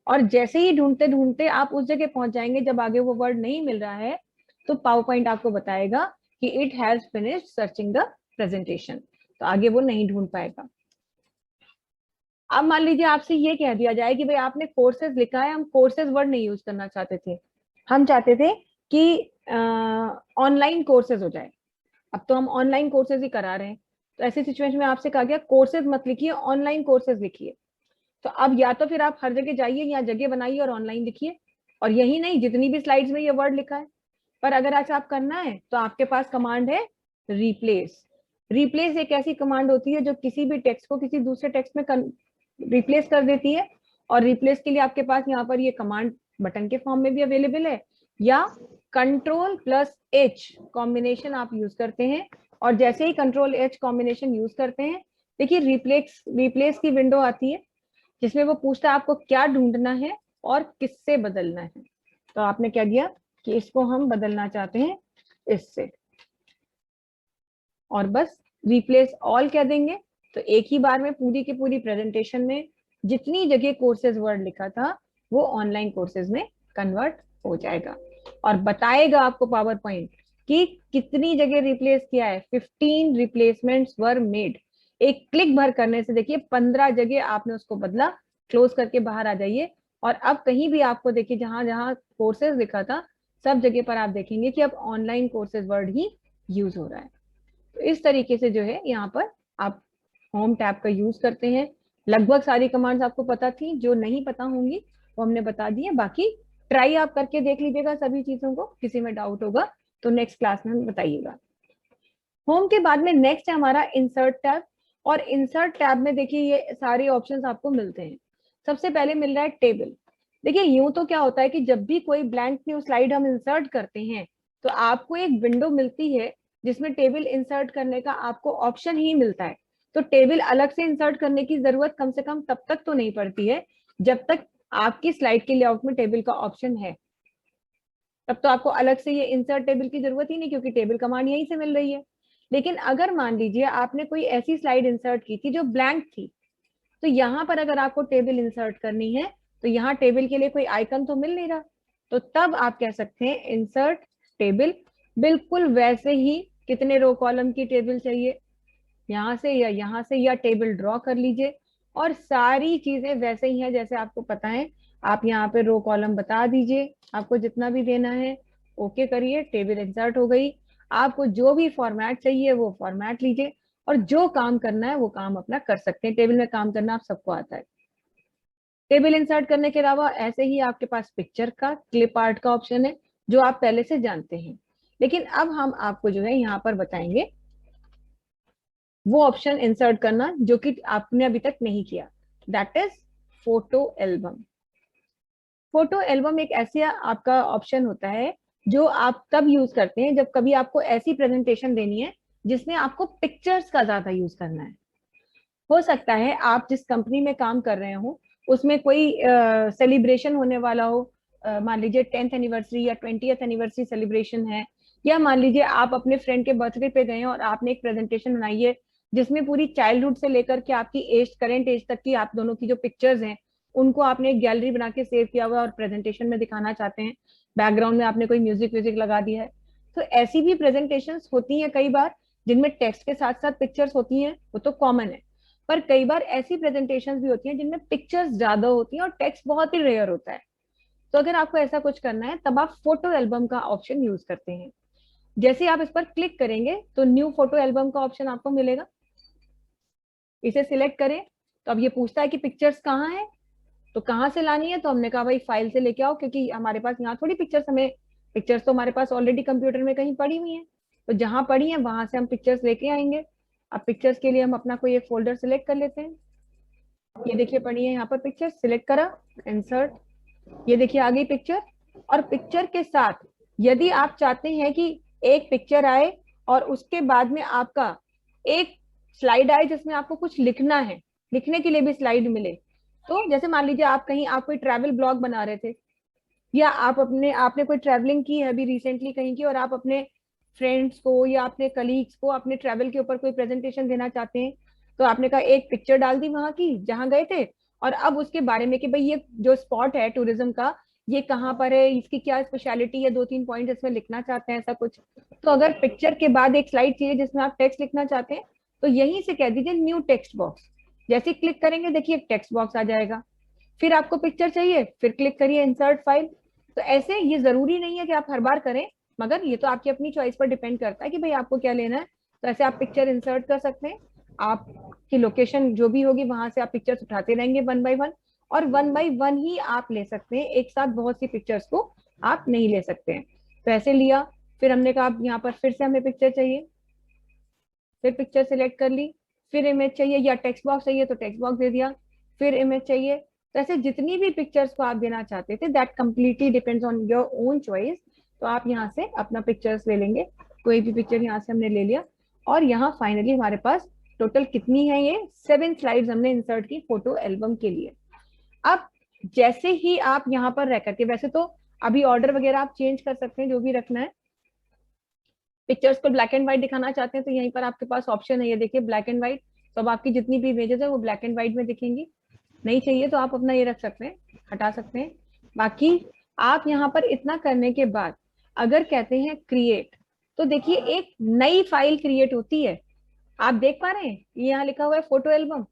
और जैसे ही ढूंढते ढूंढते आप उस जगह पहुंच जाएंगे जब आगे वो वर्ड नहीं मिल रहा है, तो पावर पॉइंट आपको बताएगा कि it has finished searching the presentation, तो आगे वो नहीं ढूंढ पाएगा। अब मान लीजिए आपसे ये कह दिया जाए कि भाई आपने कोर्सेज लिखा है, हम कोर्सेज वर्ड नहीं यूज करना चाहते थे, हम चाहते थे कि ऑनलाइन कोर्सेज हो जाए। अब तो हम ऑनलाइन कोर्सेज ही करा रहे हैं, तो ऐसी सिचुएशन में आपसे कहा गया कोर्सेज मत लिखिए, ऑनलाइन कोर्सेज लिखिए। तो अब या तो फिर आप हर जगह जाइए, या जगह बनाइए और ऑनलाइन लिखिए, और यही नहीं जितनी भी स्लाइड्स में ये वर्ड लिखा है। पर अगर ऐसा आप करना है तो आपके पास कमांड है रिप्लेस। रिप्लेस एक ऐसी कमांड होती है जो किसी भी टेक्स्ट को किसी दूसरे टेक्स्ट में रिप्लेस कर देती है। और रिप्लेस के लिए आपके पास यहाँ पर ये कमांड बटन के फॉर्म में भी अवेलेबल है, या Ctrl+H कॉम्बिनेशन आप यूज करते हैं। और जैसे ही Ctrl+H कॉम्बिनेशन यूज करते हैं, देखिए रिप्लेस की विंडो आती है जिसमें वो पूछता है आपको क्या ढूंढना है और किससे बदलना है। तो आपने क्या दिया कि इसको हम बदलना चाहते हैं इससे, और बस रिप्लेस ऑल कह देंगे तो एक ही बार में पूरी की पूरी प्रेजेंटेशन में जितनी जगह कोर्सेज वर्ड लिखा था वो ऑनलाइन कोर्सेज में कन्वर्ट हो जाएगा। और बताएगा आपको पावर पॉइंट कि कितनी जगह रिप्लेस किया है। 15 रिप्लेसमेंट्स वर मेड। एक क्लिक भर करने से देखिए 15 जगह आपने उसको बदला। क्लोज करके बाहर आ जाइए, और अब कहीं भी आपको देखिए जहां जहां कोर्सेज लिखा था सब जगह पर आप देखेंगे कि अब ऑनलाइन कोर्सेज वर्ड ही यूज हो रहा है। तो इस तरीके से जो है यहाँ पर आप होम टैब का यूज करते हैं। लगभग सारी कमांड्स आपको पता थी, जो नहीं पता होंगी वो हमने बता दी है। बाकी ट्राई आप करके देख लीजिएगा सभी चीजों को, किसी में डाउट होगा तो नेक्स्ट क्लास में बताइएगा। होम के बाद में नेक्स्ट है हमारा इंसर्ट टैब। और इंसर्ट टैब में देखिए ये सारे ऑप्शंस आपको मिलते हैं। सबसे पहले मिल रहा है टेबल। देखिए यूं तो क्या होता है कि जब भी कोई ब्लैंक न्यू स्लाइड हम इंसर्ट करते हैं तो आपको एक विंडो मिलती है जिसमें टेबल इंसर्ट करने का आपको ऑप्शन ही मिलता है। तो टेबल अलग से इंसर्ट करने की जरूरत कम से कम तब तक तो नहीं पड़ती है जब तक आपकी स्लाइड के लेआउट में टेबल का ऑप्शन है। तब तो आपको अलग से ये इंसर्ट टेबल की जरूरत ही नहीं, क्योंकि टेबल कमांड यहीं से मिल रही है। लेकिन अगर मान लीजिए आपने कोई ऐसी स्लाइड इंसर्ट की थी जो ब्लैंक थी, तो यहाँ पर अगर आपको टेबल इंसर्ट करनी है तो यहाँ टेबल के लिए कोई आइकन तो मिल नहीं रहा, तो तब आप कह सकते हैं इंसर्ट टेबल। बिल्कुल वैसे ही कितने रो कॉलम की टेबल चाहिए, यहाँ से या यहाँ से, या टेबल ड्रॉ कर लीजिए। और सारी चीजें वैसे ही हैं जैसे आपको पता है। आप यहाँ पे रो कॉलम बता दीजिए आपको जितना भी देना है, ओके करिए, टेबल इंसर्ट हो गई। आपको जो भी फॉर्मेट चाहिए वो फॉर्मेट लीजिए, और जो काम करना है वो काम अपना कर सकते हैं। टेबल में काम करना आप सबको आता है। टेबल इंसर्ट करने के अलावा ऐसे ही आपके पास पिक्चर का, क्लिप आर्ट का ऑप्शन है जो आप पहले से जानते हैं। लेकिन अब हम आपको जो है यहाँ पर बताएंगे वो ऑप्शन इंसर्ट करना जो कि आपने अभी तक नहीं किया, that is photo album. Photo album एक ऐसा आपका ऑप्शन होता है जो आप तब यूज करते हैं जब कभी आपको ऐसी प्रेजेंटेशन देनी है जिसमें आपको पिक्चर्स का ज्यादा यूज करना है। हो सकता है आप जिस कंपनी में काम कर रहे हो उसमें कोई सेलिब्रेशन होने वाला हो, मान लीजिए 10th एनिवर्सरी या 20th एनिवर्सरी सेलिब्रेशन है, या मान लीजिए आप अपने फ्रेंड के बर्थडे पे गए और आपने एक प्रेजेंटेशन बनाई है जिसमें पूरी चाइल्डहुड से लेकर के आपकी एज, करेंट एज तक की आप दोनों की जो पिक्चर्स हैं उनको आपने एक गैलरी बना के सेव किया हुआ और प्रेजेंटेशन में दिखाना चाहते हैं। बैकग्राउंड में आपने कोई म्यूजिक व्यूजिक लगा दिया है। तो ऐसी भी प्रेजेंटेशंस होती हैं कई बार जिनमें टेक्स्ट के साथ साथ पिक्चर्स होती हैं, वो तो कॉमन है। पर कई बार ऐसी प्रेजेंटेशंस भी होती हैं जिनमें पिक्चर्स ज्यादा होती हैं और टेक्स्ट बहुत ही रेयर होता है। तो अगर आपको ऐसा कुछ करना है तब आप फोटो एल्बम का ऑप्शन यूज करते हैं। जैसे आप इस पर क्लिक करेंगे तो न्यू फोटो एल्बम का ऑप्शन आपको मिलेगा। इसे सिलेक्ट करें तो अब ये पूछता है कि पिक्चर्स कहाँ है, तो कहाँ से लानी है। तो हमने कहा भाई फाइल से लेके आओ, क्योंकि हमारे पास यहाँ थोड़ी पिक्चर्स, हमें पिक्चर्स तो हमारे पास ऑलरेडी कंप्यूटर में कहीं पड़ी हुई है, तो जहां पड़ी है वहां से हम पिक्चर्स लेके आएंगे। अब पिक्चर्स के लिए हम अपना कोई एक फोल्डर सिलेक्ट कर लेते हैं। ये देखिए पड़ी है यहाँ पर पिक्चर, सिलेक्ट करा, इंसर्ट, ये देखिए आ गई पिक्चर। और पिक्चर के साथ यदि आप चाहते हैं कि एक पिक्चर आए और उसके बाद में आपका एक स्लाइड आए जिसमें आपको कुछ लिखना है, लिखने के लिए भी स्लाइड मिले, तो जैसे मान लीजिए आप कहीं, आप कोई ट्रैवल ब्लॉग बना रहे थे, या आपने कोई ट्रैवलिंग की है अभी रिसेंटली कहीं की, और आप अपने फ्रेंड्स को या अपने कलीग्स को अपने ट्रैवल के ऊपर कोई प्रेजेंटेशन देना चाहते हैं, तो आपने कहा एक पिक्चर डाल दी वहां की जहां गए थे, और अब उसके बारे में कि भाई ये जो स्पॉट है टूरिज्म का, ये कहाँ पर है, इसकी क्या स्पेशलिटी है, 2-3 पॉइंट इसमें लिखना चाहते हैं ऐसा कुछ। तो अगर पिक्चर के बाद एक स्लाइड चाहिए जिसमें आप टेक्स्ट लिखना चाहते हैं, तो यहीं से कह दीजिए न्यू टेक्स्ट बॉक्स। जैसे क्लिक करेंगे देखिए एक टेक्स्ट बॉक्स आ जाएगा। फिर आपको पिक्चर चाहिए, फिर क्लिक करिए इंसर्ट फाइल। तो ऐसे ये जरूरी नहीं है कि आप हर बार करें, मगर ये तो आपकी अपनी चॉइस पर डिपेंड करता है कि भाई आपको क्या लेना है। तो ऐसे आप पिक्चर इंसर्ट कर सकते हैं, आपकी लोकेशन जो भी होगी वहां से आप पिक्चर्स उठाते रहेंगे 1 बाय 1, और 1 बाय 1 ही आप ले सकते हैं, एक साथ बहुत सी पिक्चर्स को आप नहीं ले सकते हैं। तो ऐसे लिया, फिर हमने कहा यहाँ पर फिर से हमें पिक्चर चाहिए, फिर पिक्चर सिलेक्ट कर ली, फिर इमेज चाहिए या टेक्स्ट बॉक्स चाहिए तो टेक्स्ट बॉक्स दे दिया, फिर इमेज चाहिए। तो ऐसे जितनी भी पिक्चर्स को आप देना चाहते थे, that completely depends on your own choice. तो आप यहाँ से अपना पिक्चर्स ले लेंगे, कोई भी पिक्चर यहाँ से हमने ले लिया, और यहाँ फाइनली हमारे पास टोटल कितनी है, ये 7 स्लाइड्स हमने इंसर्ट की फोटो एल्बम के लिए। अब जैसे ही आप यहाँ पर रह करके, वैसे तो अभी ऑर्डर वगैरह आप चेंज कर सकते हैं जो भी रखना है। पिक्चर्स को ब्लैक एंड व्हाइट दिखाना चाहते हैं तो यहीं पर आपके पास ऑप्शन है, ये देखिए ब्लैक एंड व्हाइट। तो अब आपकी जितनी भी इमेजेस है वो ब्लैक एंड व्हाइट में दिखेंगी। नहीं चाहिए तो आप अपना ये रख सकते हैं, हटा सकते हैं। बाकी आप यहाँ पर इतना करने के बाद अगर कहते हैं क्रिएट, तो देखिए एक नई फाइल क्रिएट होती है। आप देख पा रहे हैं ये यहाँ लिखा हुआ है फोटो एल्बम,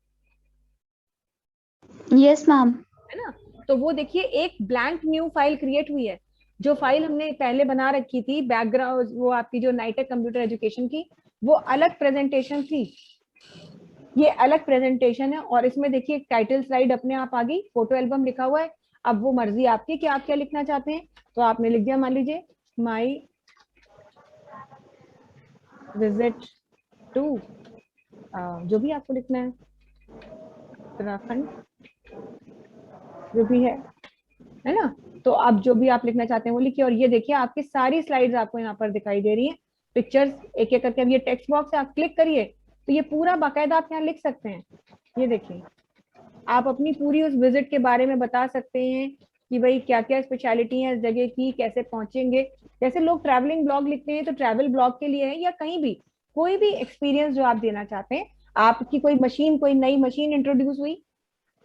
यस मैम। है ना। तो वो देखिए एक ब्लैंक न्यू फाइल क्रिएट हुई है। जो फाइल हमने पहले बना रखी थी बैकग्राउंड, वो आपकी जो नाइटेक कंप्यूटर एजुकेशन की, वो अलग प्रेजेंटेशन थी, ये अलग प्रेजेंटेशन है। और इसमें देखिए टाइटल स्लाइड अपने आप आ गई, फोटो एल्बम लिखा हुआ है। अब वो मर्जी आपकी कि आप क्या लिखना चाहते हैं। तो आपने लिख दिया मान लीजिए माई विजिट टू, जो भी आपको लिखना है, उत्तराखंड, जो भी है ना। तो आप जो भी आप लिखना चाहते हैं वो लिखिए। और ये देखिए आपकी सारी स्लाइड्स आपको यहाँ पर दिखाई दे रही हैं, पिक्चर्स एक एक करके। अब ये टेक्स्ट बॉक्स है, आप क्लिक करिए तो ये पूरा बाकायदा आप यहाँ लिख सकते हैं। ये देखिए आप अपनी पूरी उस विजिट के बारे में बता सकते हैं कि भाई क्या क्या स्पेशलिटी है इस जगह की, कैसे पहुंचेंगे। जैसे लोग ट्रैवलिंग ब्लॉग लिखते हैं तो ट्रैवल ब्लॉग के लिए है, या कहीं भी कोई भी एक्सपीरियंस जो आप देना चाहते हैं। आपकी कोई मशीन, कोई नई मशीन इंट्रोड्यूस हुई,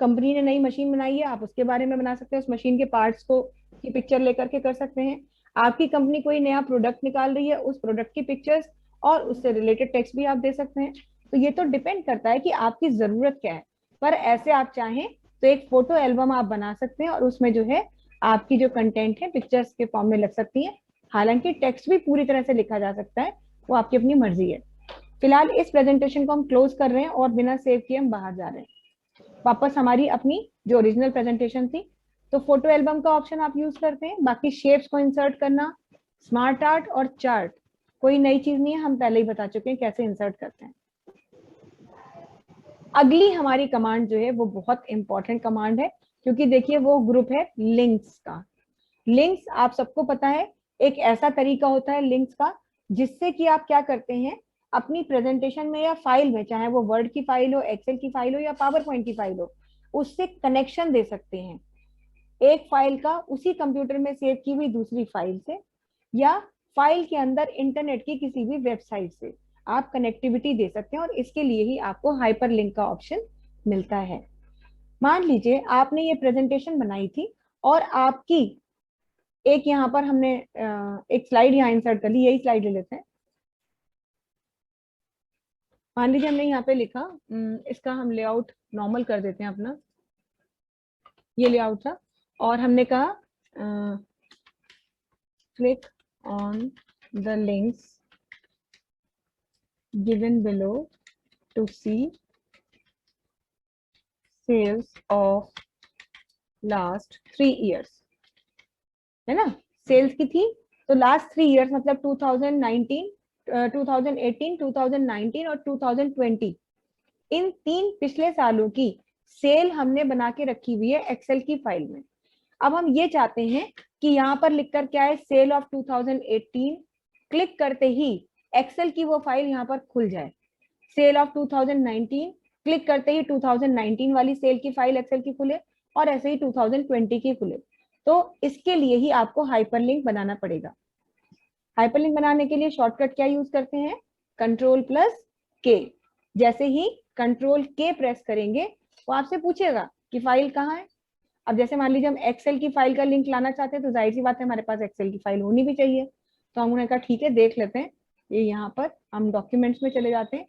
कंपनी ने नई मशीन बनाई है, आप उसके बारे में बना सकते हैं, उस मशीन के पार्ट्स को की पिक्चर लेकर के कर सकते हैं। आपकी कंपनी कोई नया प्रोडक्ट निकाल रही है, उस प्रोडक्ट की पिक्चर्स और उससे रिलेटेड टेक्स्ट भी आप दे सकते हैं। तो ये तो डिपेंड करता है कि आपकी जरूरत क्या है। पर ऐसे आप चाहें तो एक फोटो एल्बम आप बना सकते हैं, और उसमें जो है आपकी जो कंटेंट है पिक्चर्स के फॉर्म में लग सकती है। हालांकि टेक्स्ट भी पूरी तरह से लिखा जा सकता है, वो आपकी अपनी मर्जी है। फिलहाल इस प्रेजेंटेशन को हम क्लोज कर रहे हैं और बिना सेव किए हम बाहर जा रहे हैं वापस हमारी अपनी जो ओरिजिनल प्रेजेंटेशन थी। तो फोटो एल्बम का ऑप्शन आप यूज करते हैं। बाकी शेप्स को इंसर्ट करना, स्मार्ट आर्ट और चार्ट कोई नई चीज नहीं है, हम पहले ही बता चुके हैं कैसे इंसर्ट करते हैं। अगली हमारी कमांड जो है वो बहुत इंपॉर्टेंट कमांड है, क्योंकि देखिए वो ग्रुप है लिंक्स का। लिंक्स आप सबको पता है एक ऐसा तरीका होता है लिंक्स का, जिससे कि आप क्या करते हैं अपनी प्रेजेंटेशन में या फाइल में, चाहे वो वर्ड की फाइल हो, एक्सेल की फाइल हो या पावर पॉइंट की फाइल हो, उससे कनेक्शन दे सकते हैं। एक फाइल का उसी कंप्यूटर में सेव की हुई दूसरी फाइल से, या फाइल के अंदर इंटरनेट की किसी भी वेबसाइट से आप कनेक्टिविटी दे सकते हैं, और इसके लिए ही आपको हाइपर लिंक का ऑप्शन मिलता है। मान लीजिए आपने ये प्रेजेंटेशन बनाई थी और आपकी एक यहाँ पर हमने एक स्लाइड यहाँ इंसर्ट कर ली, यही स्लाइड ले लेते हैं। मान लीजिए हमने यहाँ पे लिखा, इसका हम लेआउट नॉर्मल कर देते हैं अपना, ये लेआउट था, और हमने कहा click on the links given below to see sales of last 3 years, है ना। सेल्स की थी तो लास्ट 3 years मतलब 2019, 2018, 2019 और 2020, इन 3 पिछले सालों की सेल हमने बना के रखी हुई है एक्सेल की फाइल में। अब हम ये चाहते हैं कि यहाँ पर लिखकर क्या है, सेल ऑफ 2018, क्लिक करते ही एक्सेल की वो फाइल यहाँ पर खुल जाए। सेल ऑफ 2019, क्लिक करते ही 2019 वाली सेल की फाइल एक्सेल की खुले, और ऐसे ही 2020 की खुले। तो इसके लिए ही आपको हाइपरलिंक बनाना पड़ेगा। हाइपरलिंक बनाने के लिए शॉर्टकट क्या यूज करते हैं, Ctrl+K। जैसे ही Ctrl+K प्रेस करेंगे वो आपसे पूछेगा कि फाइल कहाँ है। अब जैसे मान लीजिए हम एक्सेल की फाइल का लिंक लाना चाहते हैं, तो जाहिर सी बात है हमारे पास एक्सेल की फाइल होनी भी चाहिए। तो हमने कहा ठीक है, देख लेते हैं। ये यहाँ पर हम डॉक्यूमेंट्स में चले जाते हैं,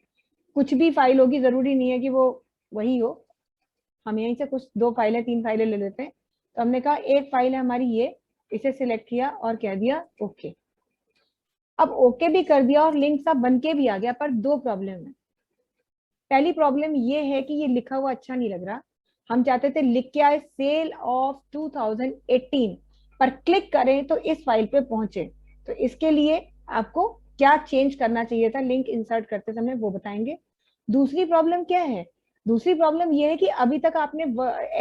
कुछ भी फाइल होगी, जरूरी नहीं है कि वो वही हो, हम यहीं से कुछ 2 फाइलें 3 फाइलें ले लेते हैं। तो हमने कहा एक फाइल है हमारी ये, इसे सिलेक्ट किया और कह दिया ओके। अब ओके भी कर दिया और लिंक सा बन के भी आ गया, पर 2 प्रॉब्लम है। पहली प्रॉब्लम ये है कि ये लिखा हुआ अच्छा नहीं लग रहा। हम चाहते थे लिख के आए सेल ऑफ 2018, पर क्लिक करें तो इस फाइल पे पहुंचे। तो इसके लिए आपको क्या चेंज करना चाहिए था लिंक इंसर्ट करते समय, वो बताएंगे। दूसरी प्रॉब्लम क्या है, दूसरी प्रॉब्लम ये है कि अभी तक आपने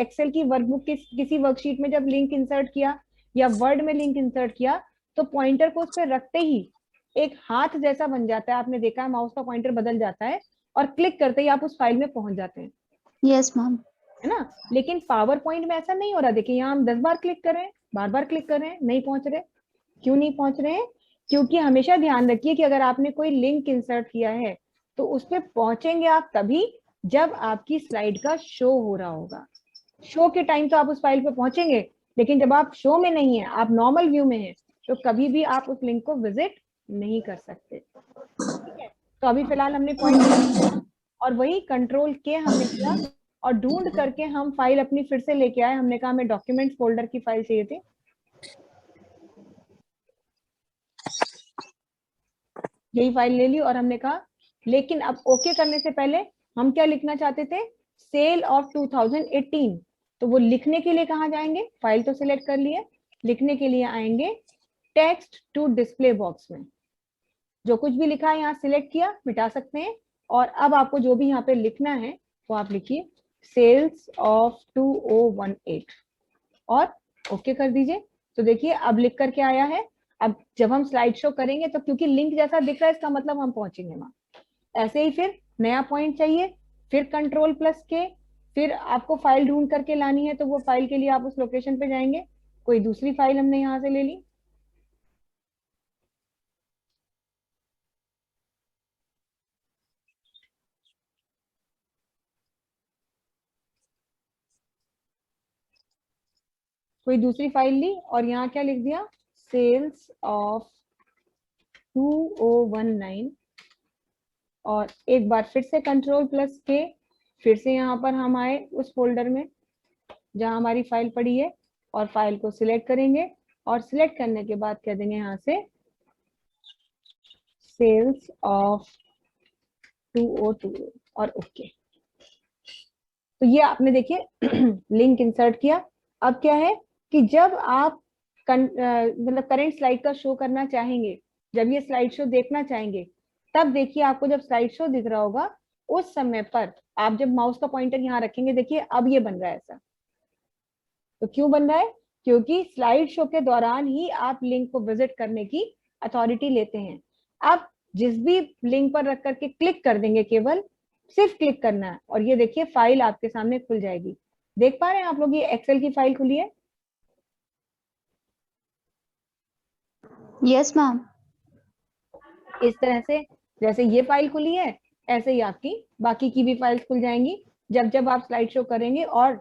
एक्सेल की वर्कबुक की किसी वर्कशीट में जब लिंक इंसर्ट किया या वर्ड में लिंक इंसर्ट किया, तो पॉइंटर को उस पर रखते ही एक हाथ जैसा बन जाता है। आपने देखा है, माउस का पॉइंटर बदल जाता है और क्लिक करते ही आप उस फाइल में पहुंच जाते हैं। Yes ma'am. है ना। लेकिन पावर पॉइंट में ऐसा नहीं हो रहा। देखिए यहाँ हम 10 बार क्लिक कर रहे हैं, बार बार क्लिक कर रहे हैं, नहीं पहुंच रहे। क्यों नहीं पहुंच रहे हैं? क्योंकि हमेशा ध्यान रखिए कि अगर आपने कोई लिंक इंसर्ट किया है तो उस पर पहुंचेंगे आप तभी जब आपकी स्लाइड का शो हो रहा होगा। शो के टाइम तो आप उस फाइल पे पहुंचेंगे, लेकिन जब आप शो में नहीं है, आप नॉर्मल व्यू में है, तो कभी भी आप उस लिंक को विजिट नहीं कर सकते। ठीक है, तो अभी फिलहाल हमने पॉइंट और वही Ctrl+K हमने किया और ढूंढ करके हम फाइल अपनी फिर से लेके आए। हमने कहा हमें डॉक्यूमेंट्स फोल्डर की फाइल चाहिए थी, यही फाइल ले ली और हमने कहा, लेकिन अब ओके करने से पहले हम क्या लिखना चाहते थे, सेल ऑफ 2018। तो वो लिखने के लिए कहाँ जाएंगे, फाइल तो सिलेक्ट कर लिए, लिखने के लिए आएंगे टेक्स्ट टू डिस्प्ले बॉक्स में। जो कुछ भी लिखा है यहाँ सिलेक्ट किया, मिटा सकते हैं। और अब आपको जो भी यहाँ पे लिखना है वो आप लिखिए, सेल्स ऑफ 2018 और ओके कर दीजिए। तो देखिए अब लिख करके आया है। अब जब हम स्लाइड शो करेंगे तो क्योंकि लिंक जैसा दिख रहा है, इसका मतलब हम पहुंचेंगे वहां। ऐसे ही फिर नया पॉइंट चाहिए, फिर Ctrl+K, फिर आपको फाइल ढूंढ करके लानी है, तो वो फाइल के लिए आप उस लोकेशन पे जाएंगे। कोई दूसरी फाइल हमने यहाँ से ले ली, कोई दूसरी फाइल ली और यहाँ क्या लिख दिया, सेल्स ऑफ 2019, और एक बार फिर से Ctrl+K, फिर से यहाँ पर हम आए उस फोल्डर में जहां हमारी फाइल पड़ी है और फाइल को सिलेक्ट करेंगे और सिलेक्ट करने के बाद कह देंगे यहाँ से सेल्स ऑफ 2020 और ओके। तो ये आपने देखिए लिंक इंसर्ट किया। अब क्या है कि जब आप मतलब करंट स्लाइड का शो करना चाहेंगे, जब ये स्लाइड शो देखना चाहेंगे, तब देखिए आपको जब स्लाइड शो दिख रहा होगा उस समय पर आप जब माउस का पॉइंटर यहाँ रखेंगे, देखिए अब ये बन रहा है ऐसा। तो क्यों बन रहा है, क्योंकि स्लाइड शो के दौरान ही आप लिंक को विजिट करने की अथॉरिटी लेते हैं। आप जिस भी लिंक पर रख करके क्लिक कर देंगे, केवल सिर्फ क्लिक करना है और ये देखिए फाइल आपके सामने खुल जाएगी। देख पा रहे हैं आप लोग, ये एक्सेल की फाइल खुली है। Yes ma'am. इस तरह से जैसे ये फाइल खुली है, ऐसे ही आपकी बाकी की भी फाइल्स खुल जाएंगी जब जब आप स्लाइड शो करेंगे। और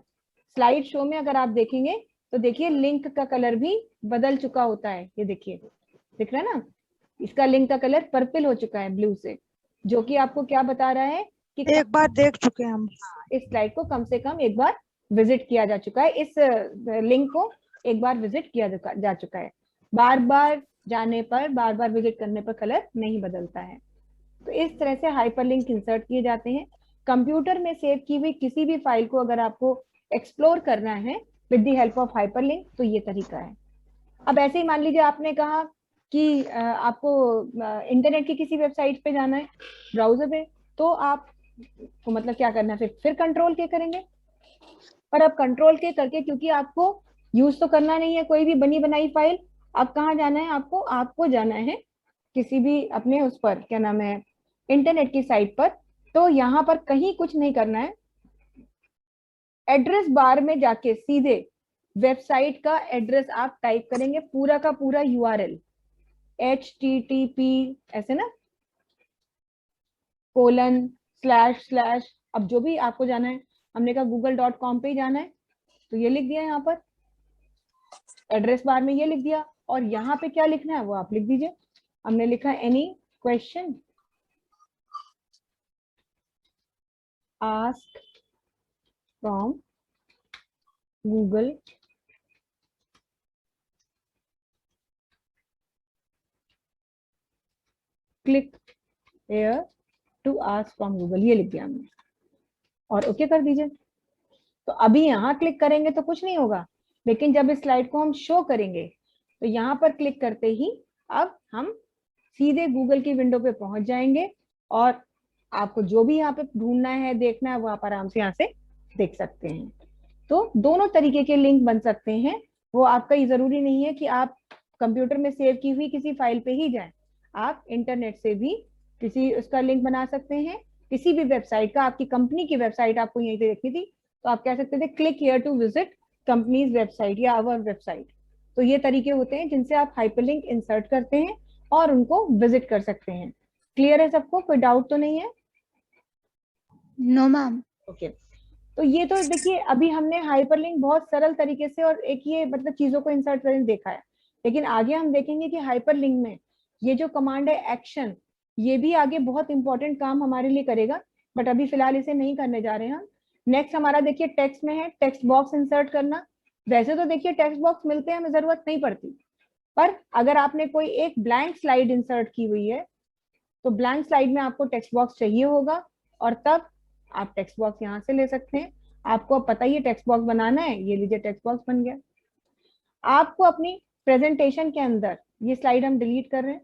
स्लाइड शो में अगर आप देखेंगे तो देखिए लिंक का कलर भी बदल चुका होता है, ये देखिए दिख रहा है ना, इसका लिंक का कलर पर्पल हो चुका है ब्लू से, जो कि आपको क्या बता रहा है कि एक बार देख चुके हैं हम। इस स्लाइड को कम से कम एक बार विजिट किया जा चुका है, इस लिंक को एक बार विजिट किया जा चुका है। बार बार जाने पर, बार बार विजिट करने पर कलर नहीं बदलता है। तो इस तरह से हाइपरलिंक इंसर्ट किए जाते हैं। कंप्यूटर में सेव की हुई किसी भी फाइल को अगर आपको एक्सप्लोर करना है with the help of hyperlink, तो ये तरीका है। अब ऐसे ही मान लीजिए आपने कहा कि आपको इंटरनेट की किसी वेबसाइट पे जाना है ब्राउजर पे, तो आप तो मतलब क्या करना है, फिर कंट्रोल के करेंगे। पर अब कंट्रोल के करके, क्योंकि आपको यूज तो करना नहीं है कोई भी बनी बनाई फाइल, अब कहाँ जाना है आपको जाना है किसी भी अपने उस पर क्या नाम है इंटरनेट की साइट पर। तो यहाँ पर कहीं कुछ नहीं करना है, एड्रेस बार में जाके सीधे वेबसाइट का एड्रेस आप टाइप करेंगे, पूरा का पूरा URL HTTP ऐसे ना :// अब जो भी आपको जाना है, हमने कहा google.com पे ही जाना है, तो ये लिख दिया यहाँ पर एड्रेस बार में, ये लिख दिया। और यहाँ पे क्या लिखना है वो आप लिख दीजिए। हमने लिखा any question ask from Google click here to ask from Google, ये लिख दिया हमने और ओके कर दीजिए। तो अभी यहाँ क्लिक करेंगे तो कुछ नहीं होगा, लेकिन जब इस स्लाइड को हम शो करेंगे तो यहाँ पर क्लिक करते ही अब हम सीधे गूगल की विंडो पे पहुंच जाएंगे और आपको जो भी यहाँ पे ढूंढना है, देखना है, वो आप आराम से यहाँ से देख सकते हैं। तो दोनों तरीके के लिंक बन सकते हैं। वो आपका ये जरूरी नहीं है कि आप कंप्यूटर में सेव की हुई किसी फाइल पे ही जाएं, आप इंटरनेट से भी किसी उसका लिंक बना सकते हैं। किसी भी वेबसाइट का, आपकी कंपनी की वेबसाइट आपको यहीं से देखनी थी तो आप कह सकते थे click here to visit companies website या आवर वेबसाइट। तो ये तरीके होते हैं जिनसे आप हाइपरलिंक इंसर्ट करते हैं और उनको विजिट कर सकते हैं। क्लियर है सबको, कोई डाउट तो नहीं है? No ma'am. ओके, तो ये तो देखिए अभी हमने हाइपरलिंक बहुत सरल तरीके से और एक ये मतलब चीजों को इंसर्ट करके देखा है, लेकिन आगे हम देखेंगे कि हाइपरलिंक में ये जो कमांड है एक्शन, ये भी आगे बहुत इंपॉर्टेंट काम हमारे लिए करेगा, बट अभी फिलहाल इसे नहीं करने जा रहे हैं हम। नेक्स्ट हमारा देखिए टेक्स्ट में है टेक्स्ट बॉक्स इंसर्ट करना। वैसे तो देखिए टेक्स्ट बॉक्स मिलते हैं, हमें जरूरत नहीं पड़ती, पर अगर आपने कोई एक ब्लैंक स्लाइड इंसर्ट की हुई है तो ब्लैंक स्लाइड में आपको टेक्स्ट बॉक्स चाहिए होगा और तब आप टेक्स्ट बॉक्स यहाँ से ले सकते हैं। आपको अब पता ही है टेक्स्ट बॉक्स बनाना है, ये लीजिए टेक्स्ट बॉक्स बन गया। आपको अपनी प्रेजेंटेशन के अंदर, ये स्लाइड हम डिलीट कर रहे हैं,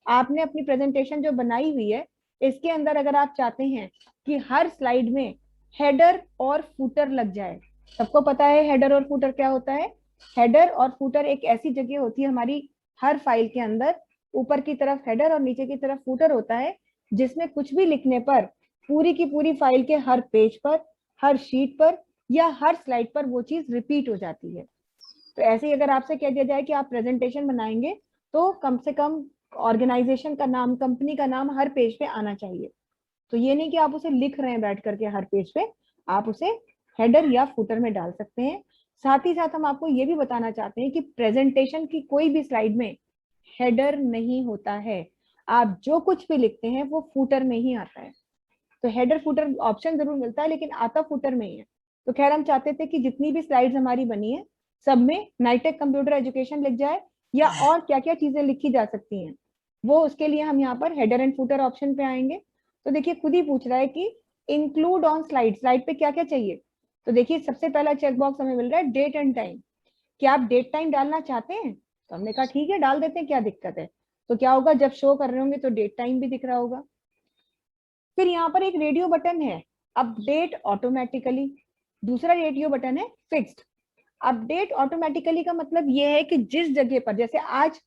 आपने अपनी प्रेजेंटेशन जो बनाई हुई है इसके अंदर अगर आप चाहते हैं कि हर स्लाइड में हेडर और फूटर लग जाए, सबको पता है हेडर और फूटर क्या होता है। हेडर और फूटर एक ऐसी जगह होती है हमारी हर फाइल के अंदर, ऊपर की तरफ हेडर और नीचे की तरफ फूटर होता है, जिसमें कुछ भी लिखने पर पूरी की पूरी फाइल के हर पेज पर, हर शीट पर या हर स्लाइड पर वो चीज रिपीट हो जाती है। तो ऐसे ही अगर आपसे कह दिया जाए कि आप प्रेजेंटेशन बनाएंगे तो कम से कम ऑर्गेनाइजेशन का नाम, कंपनी का नाम हर पेज पे आना चाहिए। तो ये नहीं कि आप उसे लिख रहे हैं बैठ करके हर पेज पे, आप उसे हेडर या फुटर में डाल सकते हैं। साथ ही साथ हम आपको ये भी बताना चाहते हैं कि प्रेजेंटेशन की कोई भी स्लाइड में हेडर नहीं होता है, आप जो कुछ भी लिखते हैं वो फुटर में ही आता है। तो हेडर फुटर ऑप्शन जरूर मिलता है लेकिन आता फुटर में ही है। तो खैर हम चाहते थे कि जितनी भी स्लाइड्स हमारी बनी है सब में नाइटेक कंप्यूटर एजुकेशन लिख जाए या और क्या क्या चीजें लिखी जा सकती हैं, वो उसके लिए हम यहाँ पर हेडर एंड फुटर ऑप्शन पे आएंगे। तो देखिए खुद ही पूछ रहा है कि इंक्लूड ऑन स्लाइड, स्लाइड पे क्या क्या चाहिए। तो देखिए सबसे पहला चेकबॉक्स हमें मिल रहा है डेट एंड टाइम, क्या आप डेट टाइम डालना चाहते हैं? तो हमने कहा ठीक है डाल देते हैं, क्या दिक्कत है। तो क्या होगा, जब शो कर रहे होंगे तो डेट टाइम भी दिख रहा होगा। फिर यहाँ पर एक रेडियो बटन है अपडेट ऑटोमेटिकली, दूसरा रेडियो बटन है फिक्स्ड। अपडेट ऑटोमेटिकली का मतलब ये है कि जिस जगह पर, जैसे आज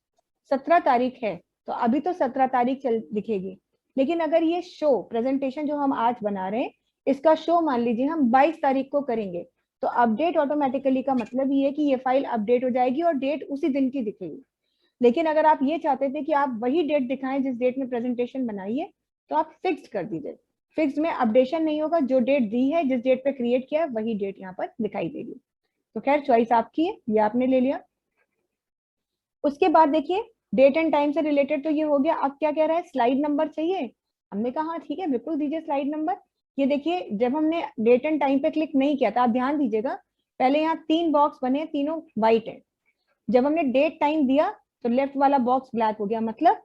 17 तारीख है तो अभी तो 17 तारीख चल दिखेगी, लेकिन अगर ये शो प्रेजेंटेशन जो हम आज बना रहे हैं इसका शो मान लीजिए हम 22 तारीख को करेंगे, तो अपडेट ऑटोमेटिकली का मतलब ये है कि ये फाइल अपडेट हो जाएगी और डेट उसी दिन की दिखेगी। लेकिन अगर आप ये चाहते थे कि आप वही डेट दिखाएं जिस डेट में प्रेजेंटेशन बनाई है तो आप फिक्स्ड कर दीजिए। फिक्स्ड में अपडेशन नहीं होगा, जो डेट दी है, जिस डेट पे क्रिएट किया है वही डेट यहाँ पर दिखाई देगी। तो खैर चॉइस आपकी है, ये आपने ले लिया। उसके बाद देखिए डेट एंड टाइम से रिलेटेड तो ये हो गया। अब क्या कह रहा है, स्लाइड नंबर चाहिए। हमने कहा हाँ ठीक है, बिल्कुल दीजिए स्लाइड नंबर। ये देखिए जब हमने डेट एंड टाइम पे क्लिक नहीं किया था, आप ध्यान दीजिएगा, पहले यहाँ 3 बॉक्स बने, तीनों व्हाइट है। जब हमने डेट टाइम दिया तो लेफ्ट वाला बॉक्स ब्लैक हो गया, मतलब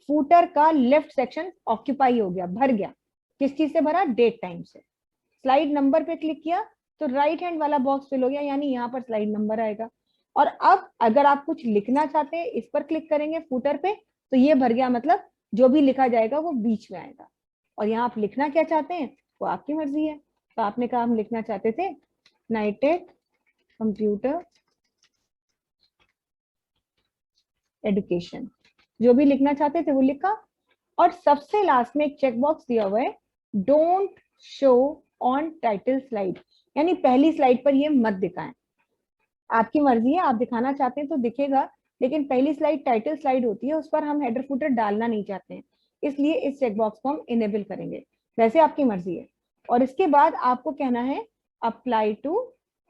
फूटर का लेफ्ट सेक्शन ऑक्यूपाई हो गया, भर गया। किस चीज से भरा, डेट टाइम से। स्लाइड नंबर पे क्लिक किया तो राइट हैंड वाला बॉक्स फिल हो गया, यानी यहाँ पर स्लाइड नंबर आएगा। और अब अगर आप कुछ लिखना चाहते हैं, इस पर क्लिक करेंगे फूटर पे, तो ये भर गया, मतलब जो भी लिखा जाएगा वो बीच में आएगा। और यहाँ आप लिखना क्या चाहते हैं वो आपकी मर्जी है। तो आपने कहा हम लिखना चाहते थे नाइटेक कंप्यूटर एजुकेशन, जो भी लिखना चाहते थे वो लिखा। और सबसे लास्ट में एक चेकबॉक्स दिया हुआ है, don't show on title slide, यानी पहली स्लाइड पर ये मत दिखाएं। आपकी मर्जी है, आप दिखाना चाहते हैं तो दिखेगा, लेकिन पहली स्लाइड टाइटल स्लाइड होती है, उस पर हम हेडर फुटर डालना नहीं चाहते हैं, इसलिए इस चेकबॉक्स को हम इनेबल करेंगे। वैसे आपकी मर्जी है। और इसके बाद आपको कहना है अप्लाई टू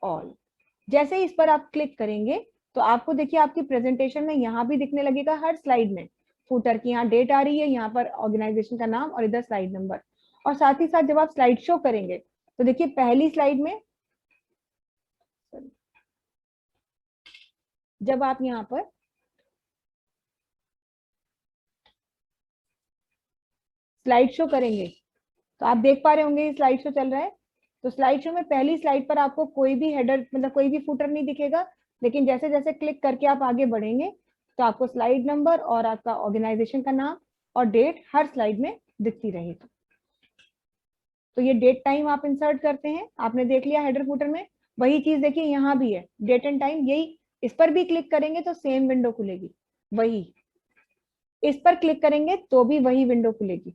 ऑल। जैसे ही इस पर आप क्लिक करेंगे तो आपको देखिए आपकी प्रेजेंटेशन में यहाँ भी दिखने लगेगा, हर स्लाइड में फुटर की यहाँ डेट आ रही है, यहाँ पर ऑर्गेनाइजेशन का नाम और इधर स्लाइड नंबर। और साथ ही साथ जब आप स्लाइड शो करेंगे तो देखिए पहली स्लाइड में जब आप यहाँ पर स्लाइड शो करेंगे तो आप देख पा रहे होंगे स्लाइड शो चल रहा है। तो स्लाइड शो में पहली स्लाइड पर आपको कोई भी हेडर, मतलब कोई भी फुटर नहीं दिखेगा, लेकिन जैसे जैसे क्लिक करके आप आगे बढ़ेंगे तो आपको स्लाइड नंबर और आपका ऑर्गेनाइजेशन का नाम और डेट हर स्लाइड में दिखती रहेगी। तो ये डेट टाइम आप इंसर्ट करते हैं, आपने देख लिया हेडर फुटर में। वही चीज देखिए यहाँ भी है, डेट एंड टाइम, यही इस पर भी क्लिक करेंगे तो सेम विंडो खुलेगी, वही इस पर क्लिक करेंगे तो भी वही विंडो खुलेगी।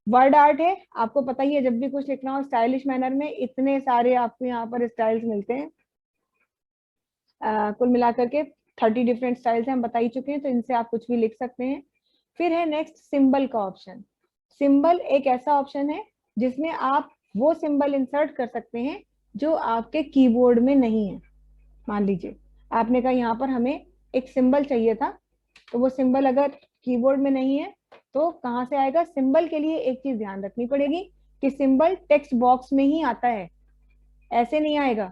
वर्ड आर्ट है, आपको पता ही है, जब भी कुछ लिखना हो स्टाइलिश मैनर में इतने सारे आपको यहाँ पर स्टाइल्स मिलते हैं। कुल मिलाकर के 30 डिफरेंट स्टाइल्स हैं, हम बता ही चुके हैं, तो इनसे आप कुछ भी लिख सकते हैं। फिर है नेक्स्ट सिंबल का ऑप्शन। सिंबल एक ऐसा ऑप्शन है जिसमें आप वो सिंबल इंसर्ट कर सकते हैं जो आपके कीबोर्ड में नहीं है। मान लीजिए आपने कहा यहाँ पर हमें एक सिंबल चाहिए था, तो वो सिंबल अगर कीबोर्ड में नहीं है तो कहाँ से आएगा। सिंबल के लिए एक चीज ध्यान रखनी पड़ेगी कि सिंबल टेक्स्ट बॉक्स में ही आता है, ऐसे नहीं आएगा।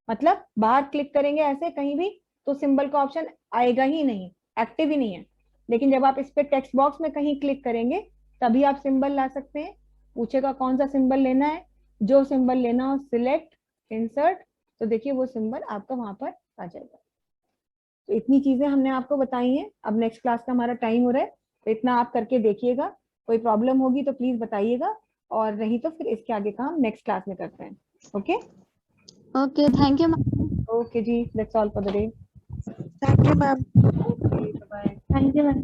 मतलब बाहर क्लिक करेंगे ऐसे कहीं भी तो सिंबल का ऑप्शन आएगा ही नहीं, एक्टिव ही नहीं है। लेकिन जब आप इस पे टेक्स्ट बॉक्स में कहीं क्लिक करेंगे तभी आप सिंबल ला सकते हैं। पूछेगा कौन सा सिंबल लेना है, जो सिंबल लेना हो सिलेक्ट इंसर्ट, तो देखिए वो सिंबल आपका वहां पर आ जाएगा। तो इतनी चीजें हमने आपको बताई हैं। अब नेक्स्ट क्लास का हमारा टाइम हो रहा है, तो इतना आप करके देखिएगा। कोई प्रॉब्लम होगी तो प्लीज बताइएगा, और नहीं तो फिर इसके आगे का हम नेक्स्ट क्लास में करते हैं। Okay okay, thank you ma'am. Okay जी, that's all for the day. Thank you ma'am. Okay bye. Thank you ma'am.